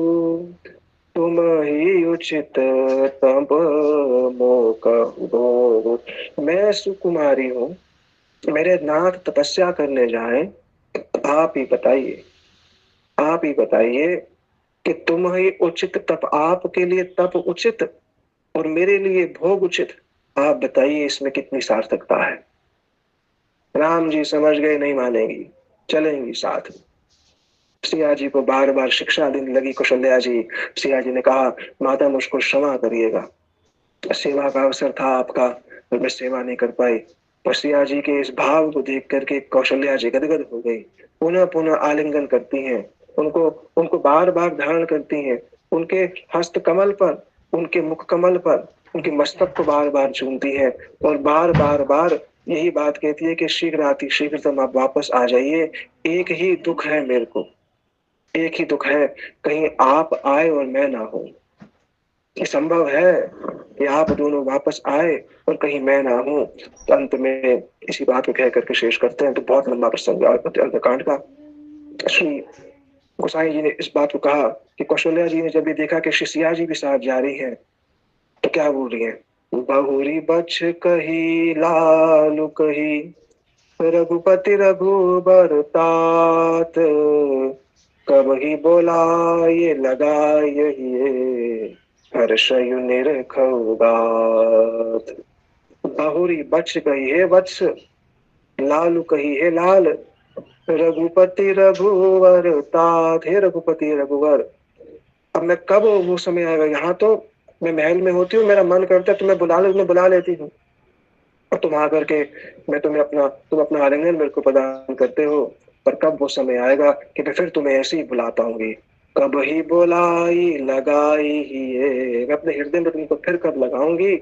तुम ही उचित तब मोकहो। मैं सुकुमारी हूँ, मेरे नाथ तपस्या करने जाए, आप ही बताइए, आप ही बताइए कि तुम ही उचित तप, आपके लिए तप उचित और मेरे लिए भोग उचित, आप बताइए इसमें कितनी सार्थकता है। राम जी समझ गए नहीं मानेगी, चलेंगी साथ में। सिया जी को बार बार शिक्षा देने लगी कौशल्या जी। सिया जी ने कहा माता मुझको क्षमा करिएगा, सेवा का अवसर था आपका और मैं सेवा नहीं कर पाई। पर सिया जी के इस भाव को देख करके कौशल्या जी गदगद हो गई, पुनः पुनः आलिंगन करती हैं, उनको उनको बार बार धारण करती हैं, उनके हस्त कमल पर, उनके मुख कमल पर, उनके मस्तक को बार बार चूमती है और बार बार बार यही बात कहती है कि शीघ्र आती शीघ्रतम आप वापस आ जाइए, एक ही दुख है मेरे को, एक ही दुख है, कहीं आप आए और मैं ना हूं। ये संभव है कि आप दोनों वापस आए और कहीं मैं ना हूं। तो अंत में इसी बात को कह करके शेष करते हैं। तो बहुत लंबा प्रसंग है अंतकांड का। श्री गोसाई जी ने इस बात को कहा कि कौशल्या जी ने जब ये देखा कि शिष्या जी भी साथ जा रही है तो क्या बोल रही है, बहुरी बछ कही लालू कही रघुपति रघुबर तात, कब ही बोला ये लगा यही हर्षयु निरखउ गात। बहुरी बछ कही है वत्स, लालू कही है लाल, रघुपति रघुवर तात, हे रघुपति रघुवर। अब मैं कब वो समय आएगा, यहाँ तो मैं महल में होती हूँ, मेरा मन करता है तुम्हें बुला ले, तुम्हें बुला लेती हूँ और तुम आकर के मैं तुम्हें अपना, तुम अपना आलिंगन मेरे को प्रदान करते हो। पर कब वो समय आएगा कि मैं फिर तुम्हें ऐसे ही बुला पाऊंगी, कब ही बुलाई लगाई ही ये, मैं अपने हृदय में तुमको फिर कब लगाऊंगी।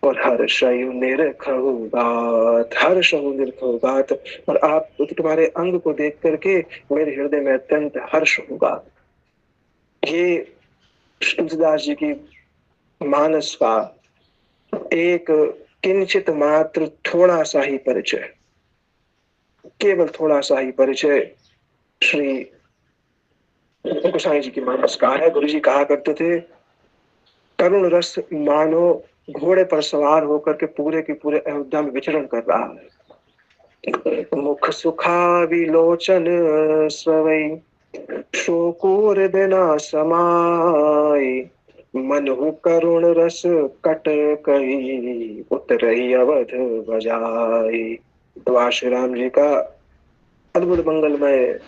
और हर्षयु निरखउ गात, हर्षयु निरखउ गात, और आप तुम्हारे अंग को देख करके मेरे हृदय में अत्यंत हर्ष होगा। ये तुलसीदास जी की मानस का एक किंचित मात्र थोड़ा सा ही परिचय, केवल थोड़ा सा ही परिचय श्री गोसाई जी की मानस का है। गुरु जी कहा करते थे करुण रस मानो घोड़े पर सवार होकर के पूरे के पूरे अयोध्या में विचरण कर रहा है। मुख सुखा विलोचन सवई, शोकोर बिना समाई, मनहु करुण रस कट कही, उतरही अवध बजाई। तो आज श्री राम जी का अद्भुत मंगलमय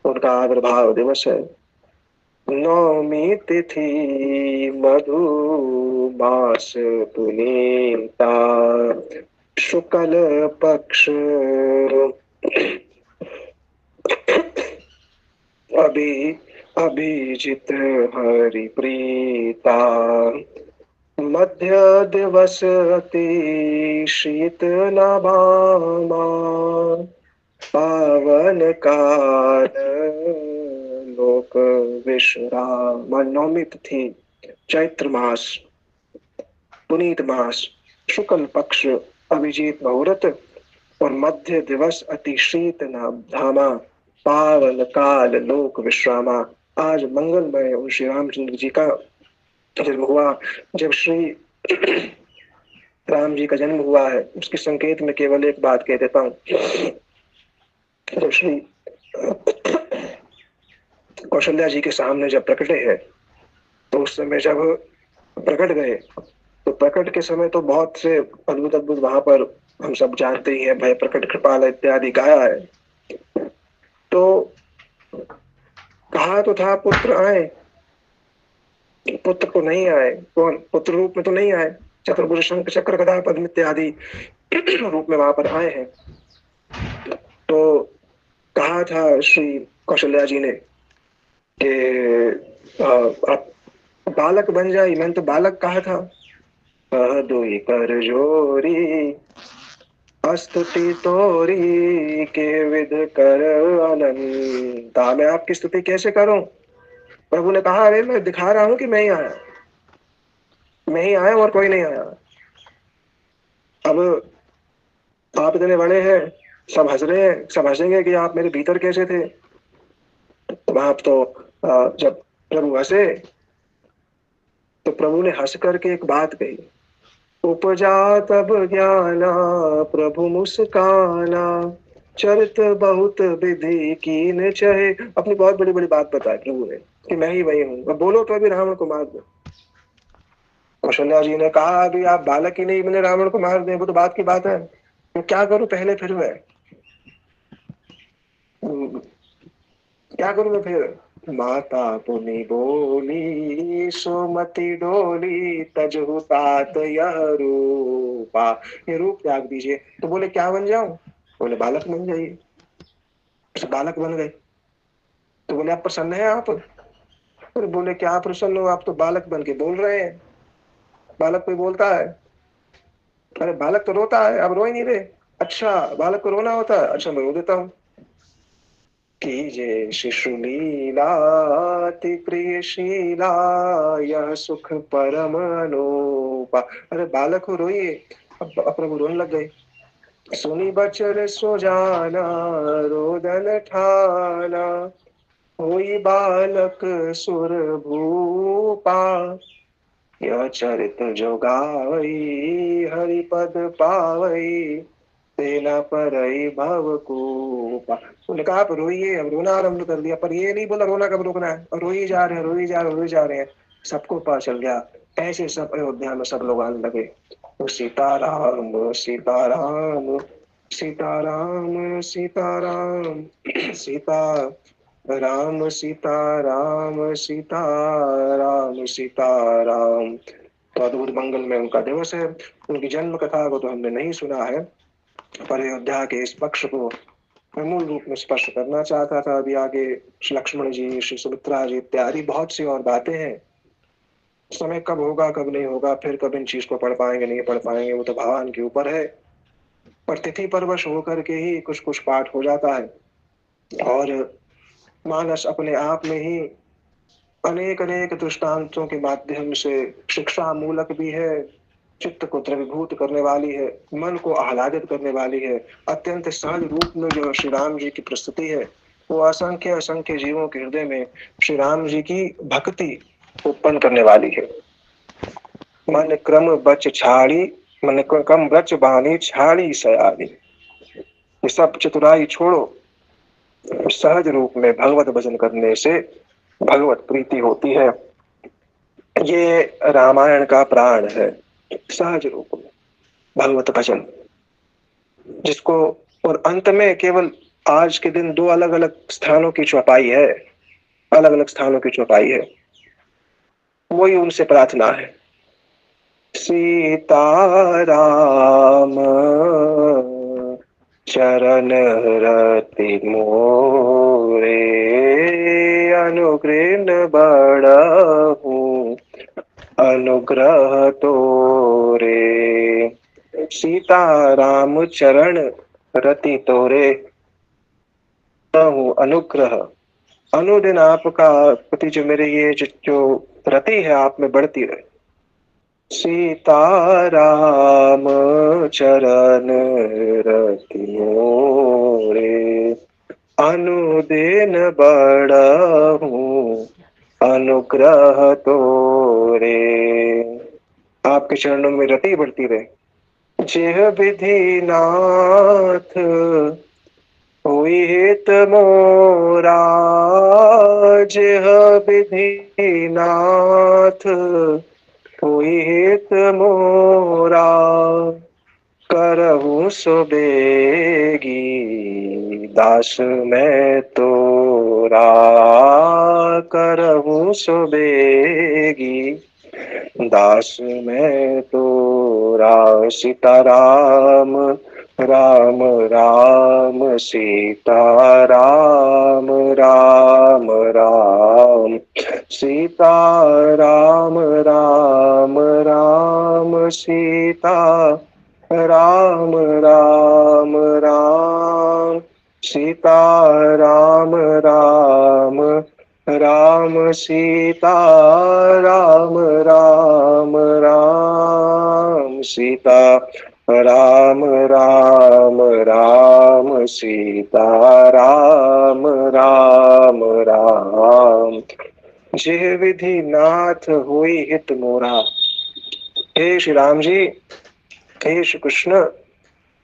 उनका आविर्भाव दिवस है। नौमी तिथि मधु मास पुनीता, शुक्ल पक्ष अभी अभिजित हरि प्रीता, मध्य दिवस अति शीत नभामा, पावन काल लोक विश्राम। नवमी तिथि, चैत्र मास, पुनीत मास, शुक्ल पक्ष, अभिजीत मुहूर्त और मध्य दिवस अति शीत धामा, पावन काल लोक विश्रामा। आज मंगलमय उन श्री रामचंद्र जी का जन्म हुआ। जब श्री राम जी का जन्म हुआ है उसके संकेत में केवल एक बात कह देता हूँ। जब श्री कौशल्या जी के सामने जब प्रकटे है तो उस समय जब प्रकट गए तो प्रकट के समय तो बहुत से अद्भुत अद्भुत वहां पर हम सब जानते ही हैं, भय प्रकट कृपाल इत्यादि गाया है। तो कहा तो था पुत्र आए, पुत्र तो नहीं आए। कौन पुत्र रूप में तो नहीं आए, चतुर्भुज शंख चक्र गदा पद्म इत्यादि रूप में वहां पर आए हैं। तो कहा था श्री कौशल्या जी ने कि आप बालक बन जाए, मैंने तो बालक कहा था। दुई कर जोरी स्तुति तोरी के विध कर अनंता, मैं आपकी स्तुति कैसे करूं। प्रभु ने कहा अरे मैं दिखा रहा हूं कि मैं ही आया, मैं ही आया और कोई नहीं आया। अब आप इतने बड़े हैं, सब हंस रहे हैं, सब हंसेंगे कि आप मेरे भीतर कैसे थे। तो आप तो जब प्रभु हंसे तो प्रभु ने हंस करके एक बात कही, उपजा तब ज्ञाना प्रभु मुस्काना, चरित बहुत विधि कीन चहे। अपनी बहुत बड़ी बड़ी बात बताई प्रभु ने कि मैं ही वही हूँ, अब बोलो तो अभी रावण को मार दो। कौशल्या जी ने कहा अभी आप बालक ही नहीं बने रावण को मार दे, वो तो बात की बात है, तो क्या करूं पहले फिर मैं, क्या करूं मैं फिर। माता पुनि बोली सुमति डोली तजहु तात यह रूपा, ये रूप त्याग दीजिए। तो बोले क्या बन जाऊं, बोले बालक बन जाइए। तो बालक बन गए। तो बोले आप प्रसन्न है आप, फिर बोले क्या प्रसन्न हो, आप तो बालक बन के बोल रहे हैं। बालक कोई बोलता है, अरे बालक तो रोता है, अब रो ही नहीं रहे। अच्छा बालक को रोना होता है, अच्छा मैं रो देता हूँ। कीजे शिशु लीला अति प्रिय शीला, यह सुख परम अनूपा। अरे बालक हो रोइए। अब प्रभु रोने लग गए। सुनी बचन सो जाना रोदन ठाना, होई बालक सुर भूपा, यह चरित जो गावई हरि पद पावई, तेना परई भवकूपा। उन्होंने कहा आप रोइए, अब रोना आरंभ कर दिया, पर ये नहीं बोला रोना कब रोकना है, और रोई जा रहे हैं, रोई जा रहे हैं, रोई जा रहे हैं। सबको पता चल गया। ऐसे सब अयोध्या में सब लोग आने लगे, तो सीताराम सीताराम सीताराम सीताराम सीता राम सीताराम सीताराम सीताराम। तो अद्भुत मंगल में उनका दिवस है। उनकी जन्म कथा को तो हमने नहीं सुना है, पर अयोध्या के इस पक्ष को मैं मूल रूप में स्पर्श करना चाहता था। अभी आगे श्री लक्ष्मण जी, श्री सुमित्रा जी इत्यादि बहुत सी और बातें हैं। समय कब होगा कब नहीं होगा, फिर कब इन चीज को पढ़ पाएंगे नहीं पढ़ पाएंगे, वो तो भगवान के ऊपर है। पर तिथि परवश होकर के ही कुछ कुछ पाठ हो जाता है, और मानस अपने आप में ही अनेक अनेक दृष्टांतों के माध्यम से शिक्षा मूलक भी है, चित्त को द्रवीभूत करने वाली है, मन को आह्लादित करने वाली है। अत्यंत सहज रूप में जो श्री राम जी की प्रस्तुति है, वो असंख्य असंख्य जीवों के हृदय में श्री राम जी की भक्ति उत्पन्न करने वाली है। मन क्रम बच छाड़ी, मन क्रम बच बानी छाड़ी सयानी, ये सब चतुराई छोड़ो, सहज रूप में भगवत भजन करने से भगवत प्रीति होती है। ये रामायण का प्राण है, सहज रूप में भगवत भजन, जिसको, और अंत में केवल आज के दिन दो अलग अलग स्थानों की चौपाई है, अलग अलग स्थानों की चौपाई है, वही उनसे प्रार्थना है। सीताराम चरण रति मोरे, अनुग्रह बड़हु अनुग्रह तोरे। सीताराम चरण रति तोरे अनुग्रह। अनुदिन आपका प्रति जो मेरे ये जो रति है आप में बढ़ती रहे। सीताराम चरण रति मोरे, अनुदिन बढ़हु अनुग्रह तोरे। आपके चरणों में रति बढ़ती रहे। जेह विधि नाथ होई हित मोरा, जेह विधि नाथ होई हित मोरा, करहु सो बेगी दास मैं तोरा, करहु सो बेगी दास मैं तोरा। सीताराम राम राम सीताराम राम राम, सीताराम राम राम सीता राम राम राम, सीताराम राम राम सीता राम राम राम, सीता राम राम राम सीता राम राम राम, जे विधि नाथ होई हित मोरा। हे श्री राम जी, हे श्री कृष्ण,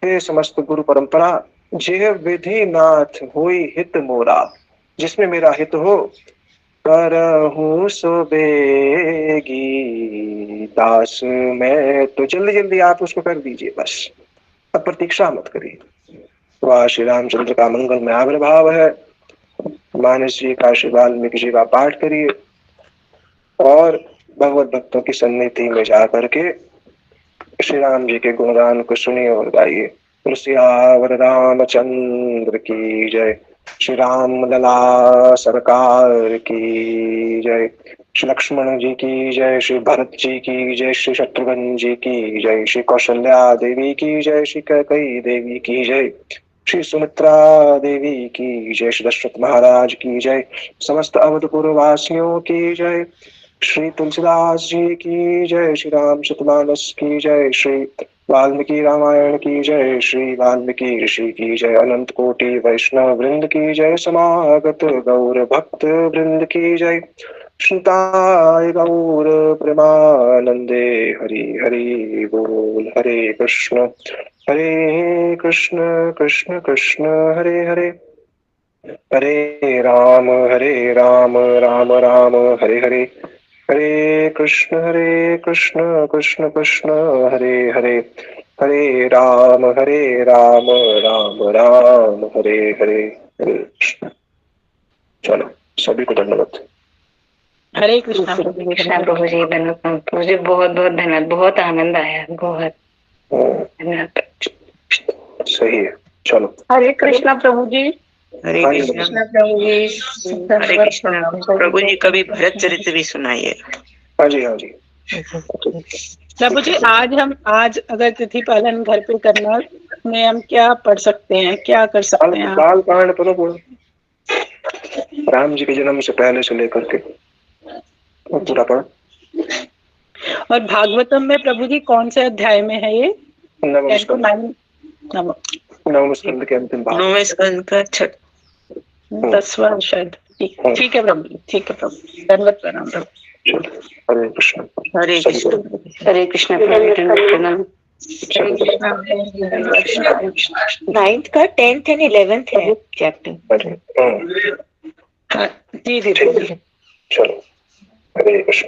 हे समस्त गुरु परंपरा, जे विधि नाथ होई हित मोरा, जिसमें मेरा हित हो, करहूं सो बेगी दास मैं। तो जल्दी जल्दी आप उसको कर दीजिए बस, अब प्रतीक्षा मत करिए। वाह श्री रामचंद्र का मंगल में आविर्भाव है। मानस जी का, श्री वाल्मीकि जी का पाठ करिए और भगवत भक्तों की सन्निधि में जाकर के श्री राम जी के गुणगान को सुनिए और गाइए। सियावर रामचंद्र की जय, श्री राम लला सरकार की जय, श्री लक्ष्मण जी की जय, श्री भरत जी की जय, श्री शत्रुघ्न जी की जय, श्री कौशल्या देवी की जय, श्री कैकेयी देवी की जय, श्री सुमित्रा देवी की जय, श्री दशरथ महाराज की जय, समस्त अवधपुर वासियों की जय, श्री तुलसीदास जी की जय, श्री रामचरितमानस की जय, श्री वाल्मीकि रामायण की जय, श्री वाल्मीकि ऋषि की जय, अनंत कोटि वैष्णव वृंद की जय, समागत गौर भक्त वृंद की जय, श्रीताय गौर प्रेमानंदे, हरि हरि बोल, हरे कृष्ण कृष्ण कृष्ण हरे हरे, हरे राम राम राम हरे हरे, हरे कृष्ण कृष्ण कृष्ण हरे हरे, हरे राम राम राम हरे हरे, हरे कृष्ण। चलो सभी को धन्यवाद। हरे कृष्णा प्रभु जी, मुझे बहुत बहुत धन्यवाद, बहुत आनंद आया, बहुत धन्यवाद। सही है, चलो। हरे कृष्णा प्रभु जी, हरे कृष्णा प्रभु जी, हरे कृष्णा। प्रभु जी कभी भरत चरित्र भी सुनाइए। हाँ जी हाँ जी। प्रभु जी, आज अगर तिथि पालन घर पे करना में हम क्या पढ़ सकते हैं, क्या कर सकते हैं? बाल कांड पढ़ो, राम जी के जन्म से पहले से लेकर के पूरा पढ़ो। और भागवतम में प्रभु जी कौन से अध्याय में है ये? नवम स्कंद के अंतिम भाग, नौवें स्कंद का 10वां शायद। ठीक है प्रभु जी, ठीक है प्रभु, धन्यवाद, प्रणाम प्रभु। हरे कृष्ण। हरे कृष्ण। हरे कृष्ण। 9th का 10th एंड 11th है चैप्टर। जी जी। चलो हरे कृष्ण।